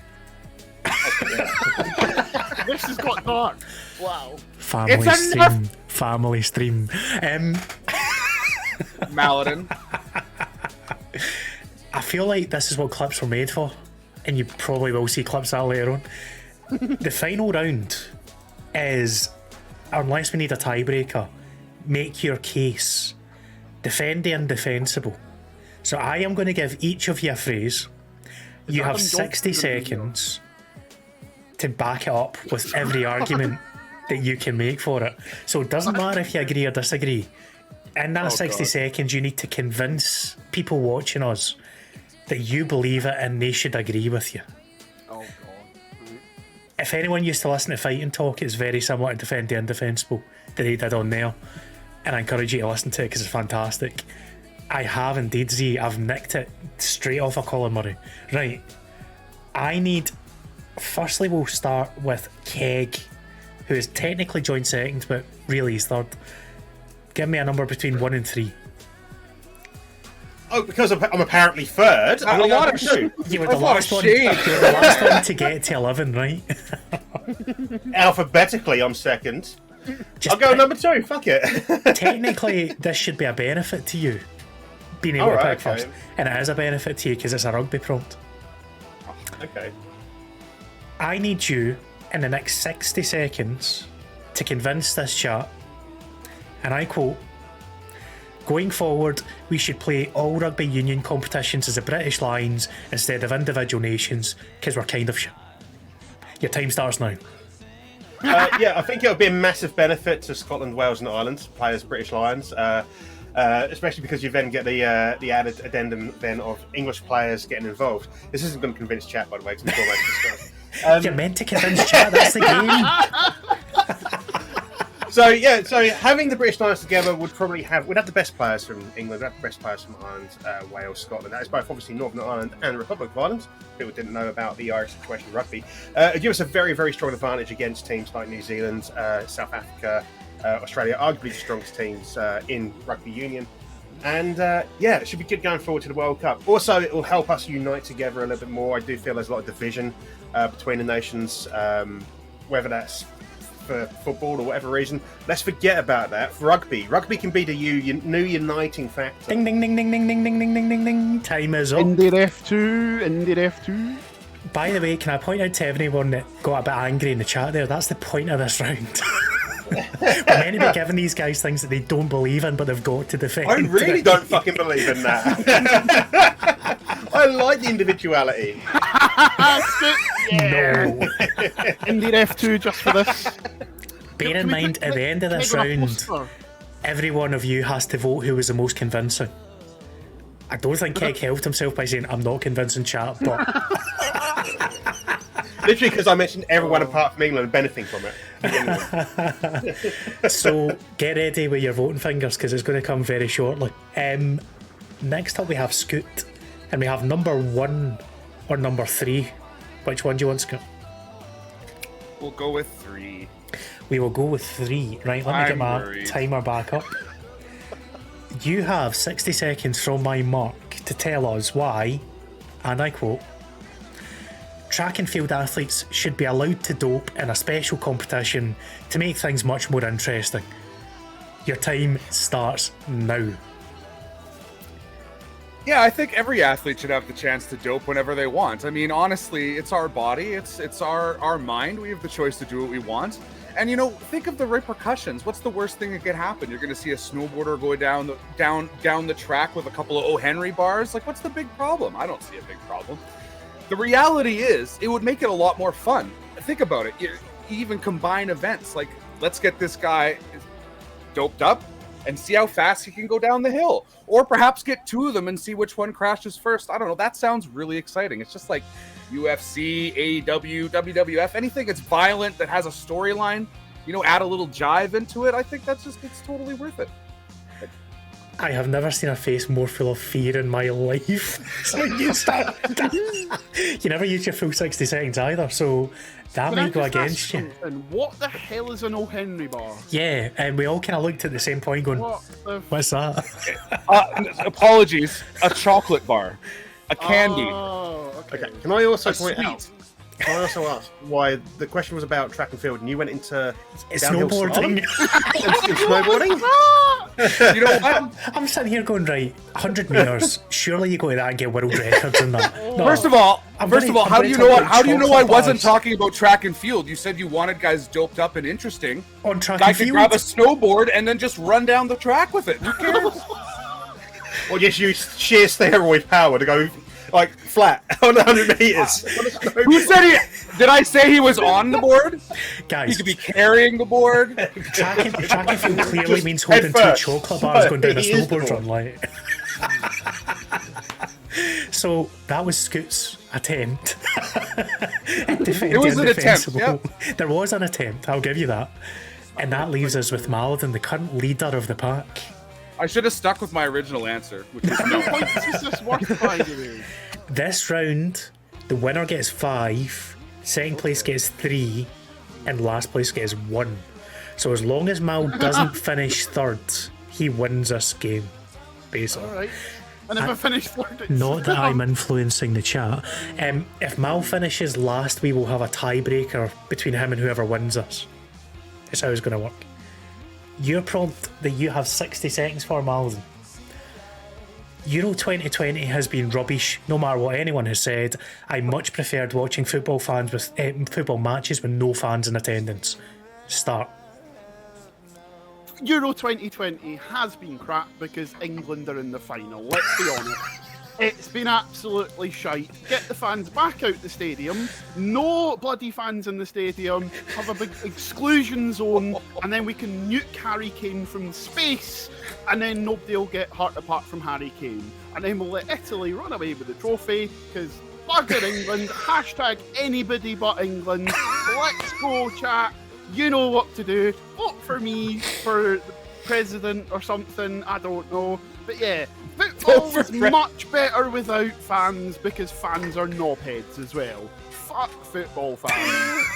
This has got dark. Wow. Family It's enough. stream. Family stream. Mallidon. I feel like this is what clips were made for, and you probably will see clips of that later on. The final round is, unless we need a tiebreaker, make your case. Defend the indefensible. So I am going to give each of you a phrase. You have Adam 60 Johnson's gonna be seconds to back it up with every argument that you can make for it. So it doesn't matter if you agree or disagree. In that 60 seconds, you need to convince people watching us that you believe it and they should agree with you. Oh god. if anyone used to listen to Fighting Talk, it's very similar to Defend the Indefensible that he did on there. And I encourage you to listen to it because it's fantastic. I have indeed, Z. I've nicked it straight off of Colin Murray. Right. I need... Firstly, we'll start with Keg, who is technically joint second, but really he's third. Give me a number between 1 and 3. Oh, because I'm apparently third. I'm A gonna lot go of two. You were the last one. You were the last one to get to 11, right? Alphabetically, I'm second. Just I'll go number 2. Fuck it. technically, this should be a benefit to you, being able to Alright, pick okay. first, and it is a benefit to you because it's a rugby prompt. Okay. I need you in the next 60 seconds to convince this chat, and I quote, "Going forward, we should play all rugby union competitions as the British Lions instead of individual nations because we're kind of shit." Your time starts now. Yeah, I think it would be a massive benefit to Scotland, Wales, and Ireland to play as British Lions, especially because you then get the added addendum then of English players getting involved. This isn't going to convince chat, by the way, because it's almost You're meant to convince chat, that's the game. So having the British Lions together we'd have the best players from England, we'd have the best players from Ireland, Wales, Scotland. That is both obviously Northern Ireland and the Republic of Ireland. People didn't know about the Irish situation in rugby. It gives us a very, very strong advantage against teams like New Zealand, South Africa, Australia, arguably the strongest teams in rugby union. And it should be good going forward to the World Cup. Also, it will help us unite together a little bit more. I do feel there's a lot of division between the nations, whether that's for football or whatever reason. Let's forget about that. For rugby can be the new uniting factor. Ding ding ding ding ding ding ding ding ding ding ding. Time is up. Indeed F2, Indeed F2. By the way, can I point out to everyone that got a bit angry in the chat there, that's the point of this round. We're meant to be giving these guys things that they don't believe in, but they've got to defend. I really don't fucking believe in that. I like the individuality. No. Indeed F2 just for this. Bear in mind, at the end of this round, every one of you has to vote who was the most convincing. I don't think Keg helped himself by saying, "I'm not convincing chat," but... Literally because I mentioned everyone apart from England benefiting from it. So get ready with your voting fingers because it's going to come very shortly. Next up we have Scoot, and we have number 1 or number 3. Which one do you want, Scoot? We'll go with 3. We will go with 3. Right, let me get my timer back up. You have 60 seconds from my mark to tell us why, and I quote, "Track and field athletes should be allowed to dope in a special competition to make things much more interesting." Your time starts now. Yeah, I think every athlete should have the chance to dope whenever they want. I mean, honestly, it's our body, it's our mind. We have the choice to do what we want. And think of the repercussions. What's the worst thing that could happen? You're going to see a snowboarder go down the track with a couple of O. Henry bars. Like, what's the big problem? I don't see a big problem. The reality is, it would make it a lot more fun. Think about it. You even combine events. Like, let's get this guy doped up and see how fast he can go down the hill. Or perhaps get 2 of them and see which one crashes first. I don't know. That sounds really exciting. It's just like UFC, AEW, WWF, anything that's violent, that has a storyline, add a little jive into it. I think it's totally worth it. I have never seen a face more full of fear in my life. So you never use your full 60 seconds either, so that might go against you. And what the hell is an O. Henry bar? Yeah, and we all kind of looked at the same point going, what's that? Apologies, a chocolate bar. A candy. Oh, okay. Can I also point sweet. out? Can I also ask why the question was about track and field and you went into snowboarding? Snowboarding? You know what? I'm sitting here going, right, 100 metres. Surely you go to that and get world records in that. No, First of all, how do you know I wasn't talking talking about track and field? You said you wanted guys doped up and interesting. on track Guy and could field? grab a snowboard and then just run down the track with it. Who cares? Or just use sheer steroid power to go like flat on 100 meters. Who said he? Did I say he was on the board? Guys, He could be carrying the board. track and field clearly means holding head 2 first. chocolate bars going down a He is the snowboard run. one. Like. So that was Scoot's attempt. It was an attempt, Indefensible. There was an attempt, I'll give you that. And that leaves us with Mallidon, the current leader of the pack. I should have stuck with my original answer, which was no. Points is this worth, by the way? This round, the winner gets 5, second place gets 3, and last place gets 1. So as long as Mal doesn't finish third, he wins this game, basically. Alright. And if I finish third, it's Not that I'm influencing the chat. If Mal finishes last, we will have a tiebreaker between him and whoever wins this. That's how it's going to work. Your prompt that you have 60 seconds for, Mallidon. Euro 2020 has been rubbish, no matter what anyone has said. I much preferred watching football matches with no fans in attendance. Start. Euro 2020 has been crap because England are in the final, let's be honest. It's been absolutely shite. Get the fans back out the stadium. No bloody fans in the stadium. Have a big exclusion zone, and then we can nuke Harry Kane from space, and then nobody will get hurt apart from Harry Kane. And then we'll let Italy run away with the trophy, because bugger England, hashtag anybody but England. Let's go, chat. You know what to do. Vote for me for president or something. I don't know. But yeah, football is much better without fans because fans are knobheads as well. Fuck football fans.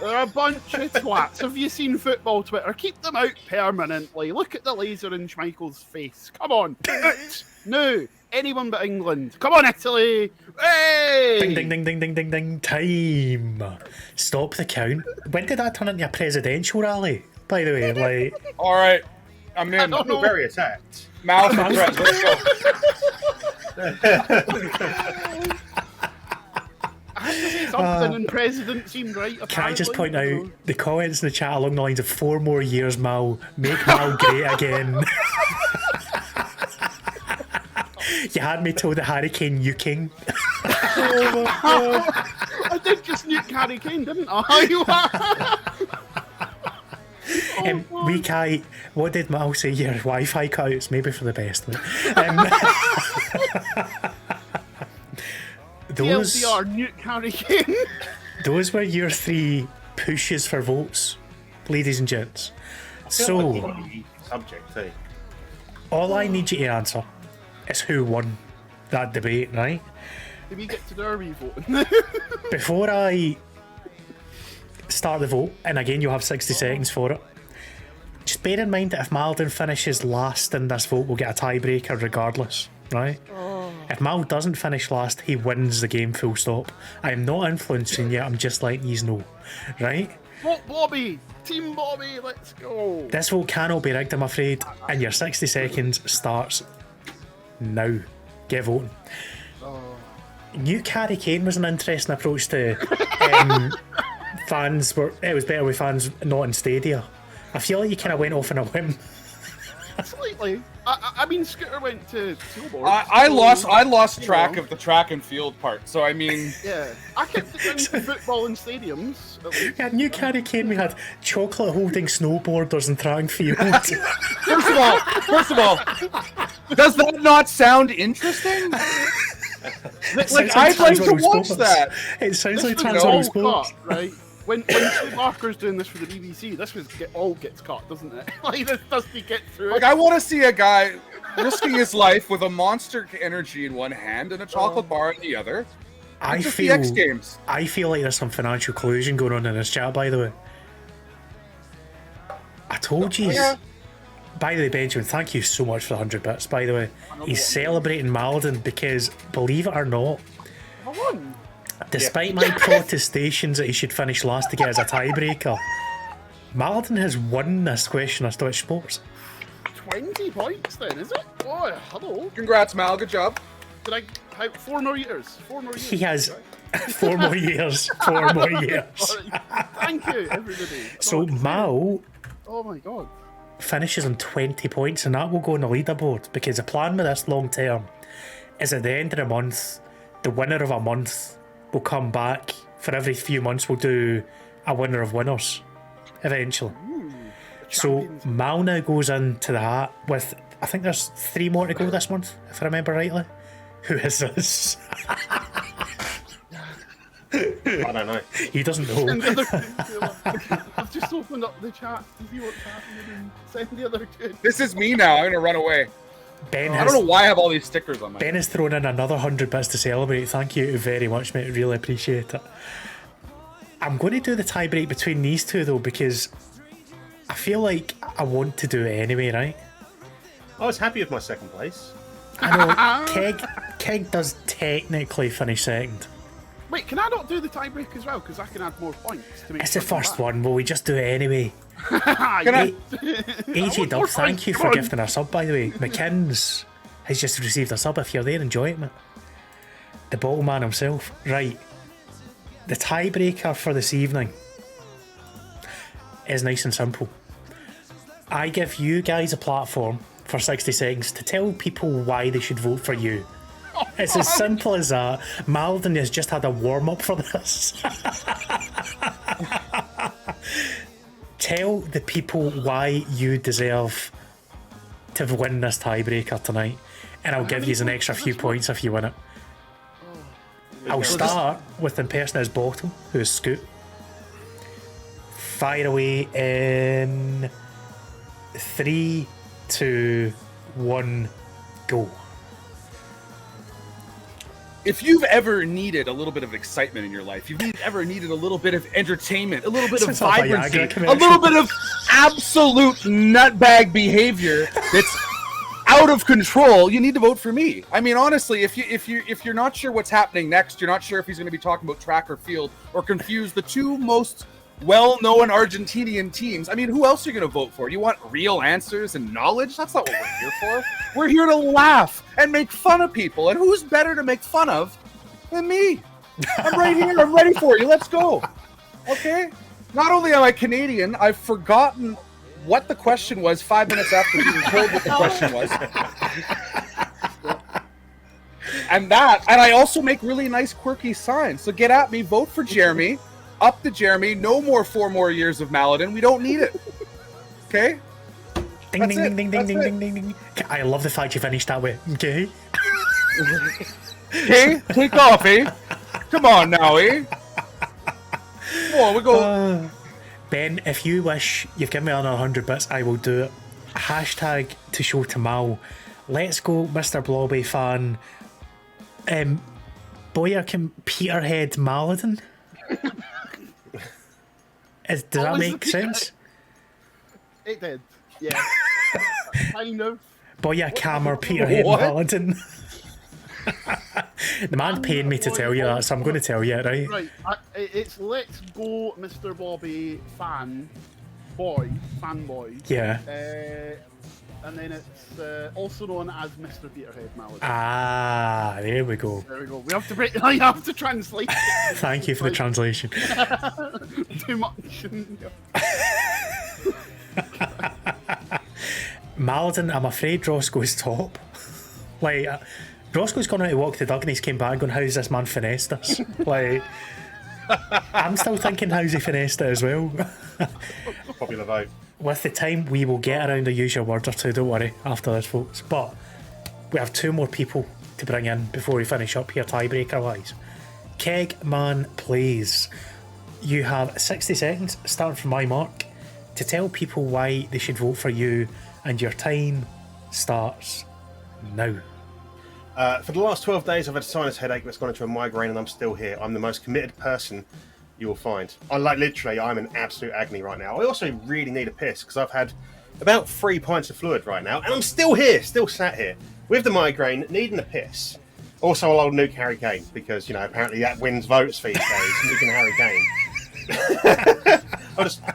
They're a bunch of twats. Have you seen football Twitter? Keep them out permanently. Look at the laser in Schmeichel's face. Come on. No. Anyone but England. Come on, Italy. Hey! Ding, ding, ding, ding, ding, ding, ding. Time. Stop the count. When did that turn into a presidential rally, by the way? Like, All right, I'm in. don't know. Very attacked. Mouth and threat, let's go. I have to say something, and president seemed right. Can I just point apparently. out the comments in the chat along the lines of 4 more years, Mal. Make Mal great again. You had me told the Harry Kane nuking. I did just nuke Harry Kane, didn't I? Wee Kai, what did Mal say? Your Wi-Fi cuts, maybe for the best. Those, TLDR, nuke Harry Kane. those were your 3 pushes for votes, ladies and gents. So, Subject too. all I need you to answer is who won that debate, right? Did we get to Derby voting? Before I start the vote, and again you'll have 60 seconds for it, just bear in mind that if Mallidon finishes last in this vote, we'll get a tiebreaker regardless, right? If Mal doesn't finish last, he wins the game, full stop. I am not influencing you, I'm just letting you know, right? Vote Bobby! Team Bobby, let's go! This vote cannot be rigged, I'm afraid, and your 60 seconds starts now. Get voting. New Harry Kane was an interesting approach to fans. It was better with fans not in stadia. I feel like you kind of went off on a whim. Slightly. I mean, Scooter went to Tilburg. I lost track of the track and field part. So I mean, Yeah, I kept it down to football in stadiums. At least. We had New Harry Kane, we had chocolate holding snowboarders and track and field. first of all, does that not sound interesting? Like I'd like to watch that. It sounds like This was Transworld all Sports. cut, right? When Sue Barker's doing this for the BBC, this was all gets cut, doesn't it? Like, this doesn't get through. Like I want to see a guy risking his life with a Monster Energy in one hand and a chocolate bar in the other. I Just the X feel, Games. I feel like there's some financial collusion going on in this chat, by the way. I told you. Yeah. By the way, Benjamin, thank you so much for the 100 bits, by the way. He's celebrating Mallidon because, believe it or not, I won. despite my protestations that he should finish last to get as a tiebreaker, Mallidon has won this question as Twitch Sports. 20 points then, is it? Oh, hello. Congrats, Mal. Good job. Did I have 4 more years? 4 more years. He has 4 more years. 4 more years. Thank you, everybody. So Mal Oh my god. finishes on 20 points, and that will go on the leaderboard because the plan with this long term is at the end of the month, the winner of a month will come back. For every few months, we'll do a winner of winners eventually. So Mal now goes into that with, I think there's 3 more to go this month, if I remember rightly. Who is this? I don't know. He doesn't And know. the other two, I've just opened up the chat to see what's happening and send the other two. This is me now. I'm gonna run away. Ben I don't know why I have all these stickers on my. Ben has thrown in another 100 bits to celebrate. Thank you very much, mate. Really appreciate it. I'm going to do the tie break between these two though, because I feel like I want to do it anyway, right? I was happy with my second place. I know Keg does technically finish second. Wait, can I not do the tiebreak as well? Because I can add more points to make It's the sure I'm first back. one. Will we just do it anyway? Can I? AJ Dub, thank you for gifting a sub, by the way. McKinn's has just received a sub. If you're there, enjoy it, mate. The bottle man himself. Right. The tiebreaker for this evening is nice and simple. I give you guys a platform for 60 seconds to tell people why they should vote for you. It's as simple as that. Mallidon has just had a warm-up for this. Tell the people why you deserve to win this tiebreaker tonight, and I'll give you an extra few points if you win it. I'll start with the person as bottom, who is Scoot. Fire away in 3, 2, 1, go. If you've ever needed a little bit of excitement in your life, ever needed a little bit of entertainment, a little bit of It's a Viagra vibrancy, a commercial. little bit of absolute nutbag behavior that's out of control, you need to vote for me. I mean, honestly, if you're not sure what's happening next, you're not sure if he's going to be talking about track or field, or confuse the two most well-known Argentinian teams. I mean, who else are you going to vote for? You want real answers and knowledge? That's not what we're here for. We're here to laugh and make fun of people. And who's better to make fun of than me? I'm right here. I'm ready for you. Let's go. Okay? Not only am I Canadian, I've forgotten what the question was 5 minutes after being told what the question was. And I also make really nice, quirky signs. So get at me, vote for Jeremy. Up to Jeremy. No more 4 more years of Mallidon. We don't need it. Okay? Ding, That's ding, it. ding, ding, That's ding, it. ding, ding, ding. I love the fact you finished that way. Okay. Okay? Take off, eh? Come on now, eh? Come on, we go. Ben, if you wish you've given me another 100 bits, I will do it. Hashtag to show to Mal. Let's go, Mr. Blobby fan. Boyer can Peterhead Mallidon. Does that Always make the sense? It did, yeah. Kind of. Boyer Cammer Peterhead What? Mallidon. The man's paying me to tell you that, so I'm going to tell you it, right? Right, it's Let's Go Mr. Bobby fanboy. Yeah. And then it's also known as Mr. Peterhead Mallidon. Ah, there we go. There we go. We have to break. I have to translate. it. Thank you for the translation. Too much. Mallidon, I'm afraid Roscoe's top. Like, Roscoe's gone out to walk the dog and he's came back going, how's this man finessed us? Like, I'm still thinking, how's he finessed it as well? Popular vote. With the time, we will get around a use your word or two, don't worry, after this, folks. But we have 2 more people to bring in before we finish up here, tiebreaker-wise. KegManPlays. You have 60 seconds, starting from my mark, to tell people why they should vote for you, and your time starts now. For the last 12 days, I've had a sinus headache that's gone into a migraine, and I'm still here. I'm the most committed person you will find. Literally, I'm in absolute agony right now. I also really need a piss because I've had about 3 pints of fluid right now, and I'm still here, still sat here with the migraine, needing a piss. Also, I'll nuke Harry Kane because apparently that wins votes these days. Nuking Harry Kane.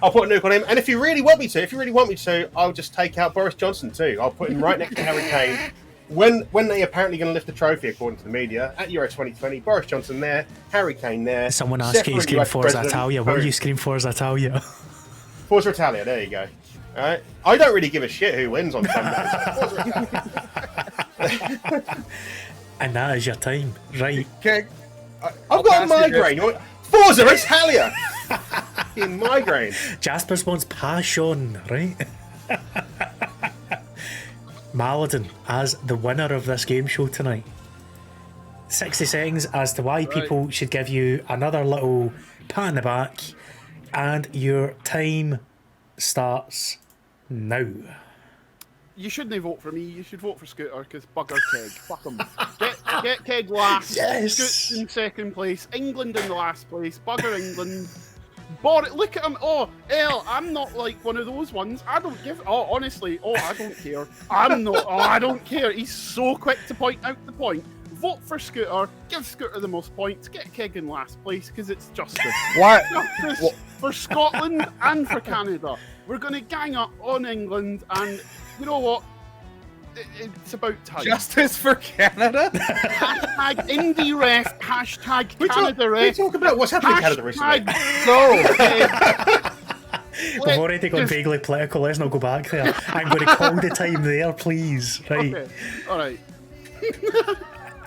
I'll put a nuke on him, and if you really want me to, I'll just take out Boris Johnson too. I'll put him right next to Harry Kane. When they apparently going to lift the trophy, according to the media, at Euro 2020, Boris Johnson there, Harry Kane there. Someone asked you to scream Forza Italia. What do you scream Forza Italia? Forza Italia, there you go. All right. I don't really give a shit who wins on Sundays. And that is your time, right? Okay. I've got a migraine. Forza Italia! In migraine. Jasper's wants passion, right? Mallidon, as the winner of this game show tonight, 60 seconds as to why people should give you another little pat on the back, and your time starts now. You shouldn't vote for me. You should vote for Scooter because bugger Keg. Fuck him. Get Keg last. Yes. Scoot's in second place. England in the last place. Bugger England. Look at him. Oh, I'm not like one of those ones. I don't give. Oh, honestly. Oh, I don't care. I'm not. Oh, I don't care. He's so quick to point out the point. Vote for Scooter. Give Scooter the most points. Get Keg in last place because it's justice. What? Justice for Scotland and for Canada. We're going to gang up on England, and you know what? It's about time. Justice for Canada? Hashtag indie ref. Hashtag We Canada ref. talk about what's happening in Canada recently. We've already gone vaguely political. Let's not go back there. I'm going to call the time there, please. Right. Okay. All right.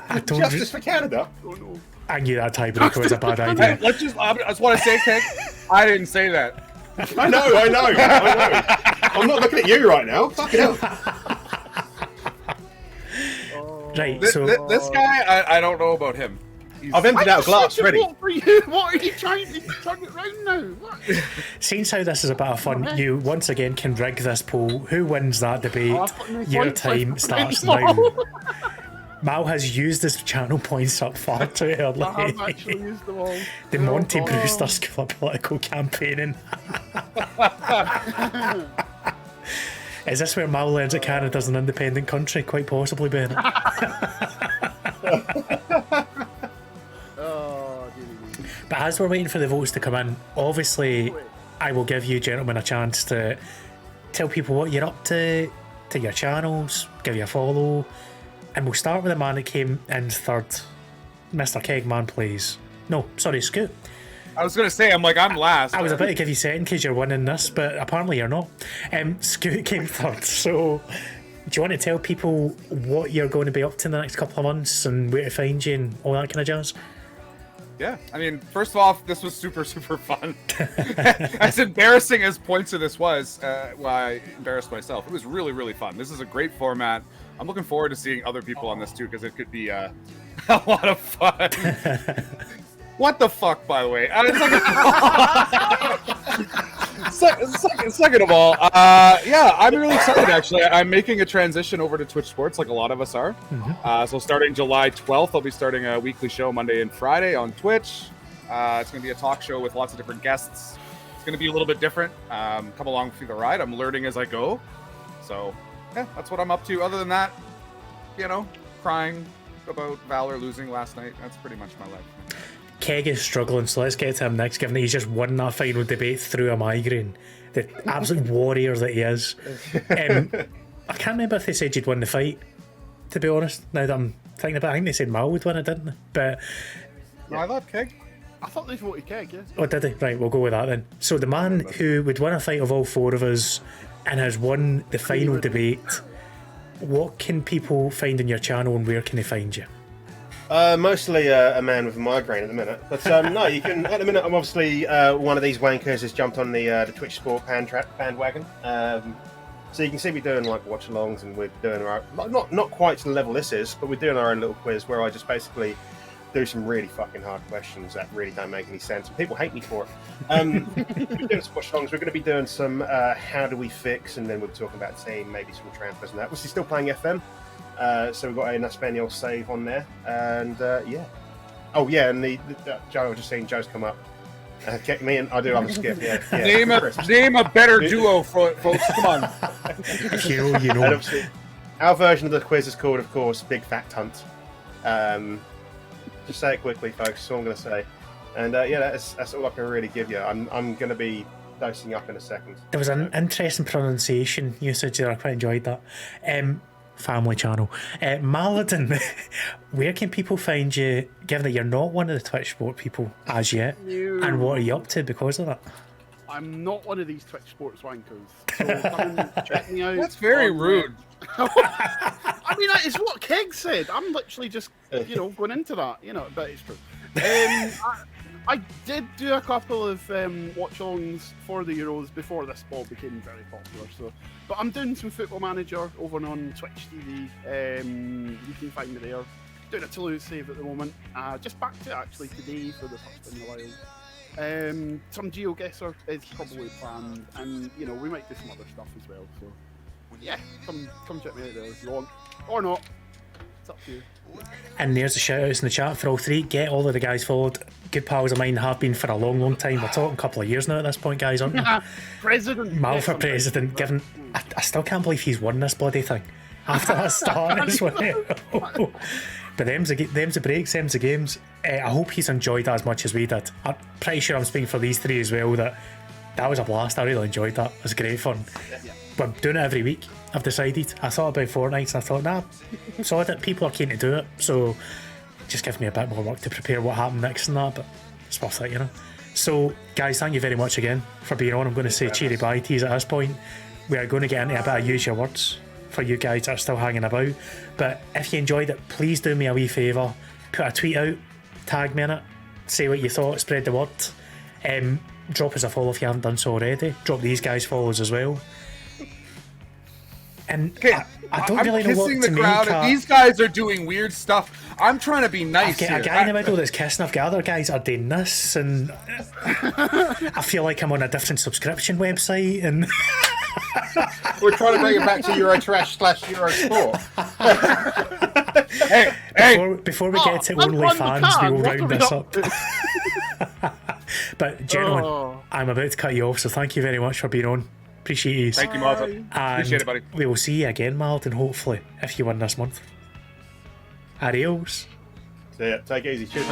I don't. Justice for Canada? Oh no. I knew that tiebreaker was a bad idea. I just want to say, Keg, I didn't say that. I know. I'm not looking at you right now. Fucking hell. Right, This so guy, I don't know about him. I've emptied out a glass ready. Vote for you. What are you trying to turn it round now? What? since how this is a bit of fun, you once again can rig this poll. Who wins that debate? I've got no Your points, time I've starts got no now. points. Mal has used his channel points up far too early. I have actually used them all. The Monty Brewster School of Political Campaigning. Is this where Mal learns that Canada's an independent country? Quite possibly, Ben. But as we're waiting for the votes to come in, obviously I will give you gentlemen a chance to tell people what you're up to your channels, give you a follow, and we'll start with the man that came in third, Mr. KegManPlays. No, sorry, Scoot. I was going to say, I'm last. I was about to give you second because you're winning this, but apparently you're not. Scoot came third, so do you want to tell people what you're going to be up to in the next couple of months and where to find you and all that kind of jazz? Yeah, I mean, first of all, this was super, super fun. As embarrassing as points of this was, I embarrassed myself. It was really, really fun. This is a great format. I'm looking forward to seeing other people on this too, because it could be a lot of fun. What the fuck, by the way? Second of all, yeah, I'm really excited, actually. I'm making a transition over to Twitch Sports, like a lot of us are. So starting July 12th, I'll be starting a weekly show Monday and Friday on Twitch. It's going to be a talk show with lots of different guests. It's going to be a little bit different. Come along for the ride. I'm learning as I go. So, yeah, that's what I'm up to. Other than that, crying about Valor losing last night. That's pretty much my life. Keg is struggling, so let's get to him next, given that he's just won that final debate through a migraine. The absolute warrior that he is. I can't remember if they said you'd won the fight, to be honest, now that I'm thinking about it. I think they said Mal would win it, didn't they? But no, I thought Keg. I thought they voted Keg, yes. Oh, did they? Right, we'll go with that then. So the man who would win a fight of all four of us and has won the final debate, what can people find on your channel and where can they find you? Mostly a man with a migraine at the minute, but no, you can. At the minute, I'm obviously one of these wankers has jumped on the Twitch Sport bandwagon. So you can see me doing like watch-alongs, and we're doing our not quite to the level this is, but we're doing our own little quiz where I just basically do some really fucking hard questions that really don't make any sense, and people hate me for it. We're doing some watch-alongs. We're going to be doing some how do we fix, and then we'll be talking about team, maybe some transfers and that. We're still playing FM. So we've got an Espanol save on there, and yeah. Oh yeah, and the Joe, I've just seen Joe's come up. Me and I do have a skip. Yeah. Name a better duo, folks. Come on. If you know, you know. And obviously, our version of the quiz is called, of course, Big Fat Hunt. Just say it quickly, folks. That's all I'm going to say. And yeah, that's all I can really give you. I'm going to be dosing up in a second. There was an interesting pronunciation usage there. I quite enjoyed that. Family channel. Mallidon, where can people find you, given that you're not one of the Twitch Sport people as yet? And what are you up to because of that? I'm not one of these Twitch Sports wankers. So come and check me out. That's very rude. I mean, that is what Keg said. I'm literally just, going into that, but it's true. I did do a couple of watch-alongs for the Euros before this ball became very popular. But I'm doing some Football Manager over on Twitch TV. You can find me there. doing a Toulouse save at the moment. Just back to it actually today for the first in a while. Some GeoGuessr is probably planned, and you know we might do some other stuff as well. So yeah, come check me out there if you want, or not. It's up to you. And there's the shout outs in the chat for all three. Get all of the guys followed. Good pals of mine, have been for a long, long time. We're talking a couple of years now at this point, guys, aren't we? President. Mal for president. Given, I still can't believe he's won this bloody thing after that start as well. But them's the breaks, them's the games. I hope he's enjoyed that as much as we did. I'm pretty sure I'm speaking for these three as well, that was a blast. I really enjoyed that. It was great fun. We're doing it every week, I've decided. I thought about fortnights and I thought, nah, saw that people are keen to do it, so just give me a bit more work to prepare what happened next and that, but it's worth it, you know. So guys, thank you very much again for being on. I'm going to say cheery bye to you at this point. We are going to get into a bit of use your words for you guys that are still hanging about, but if you enjoyed it, please do me a wee favour, put a tweet out, tag me in it, say what you thought, spread the word. Drop us a follow if you haven't done so already. Drop these guys follows as well. And I don't really know what to make. These guys are doing weird stuff. I'm trying to be nice. I've got a guy in the middle that's kissing. I've got other guys are doing this, and I feel like I'm on a different subscription website. And we're trying to bring it back to Eurotrash / Eurosport. Before we get to OnlyFans, we will round this up. But gentlemen, I'm about to cut you off, so thank you very much for being on. Appreciate you. Thank you, Mozza. Appreciate it, buddy. We will see you again, Mallidon, hopefully, if you win this month. Adios. See ya. Take it easy. Cheers,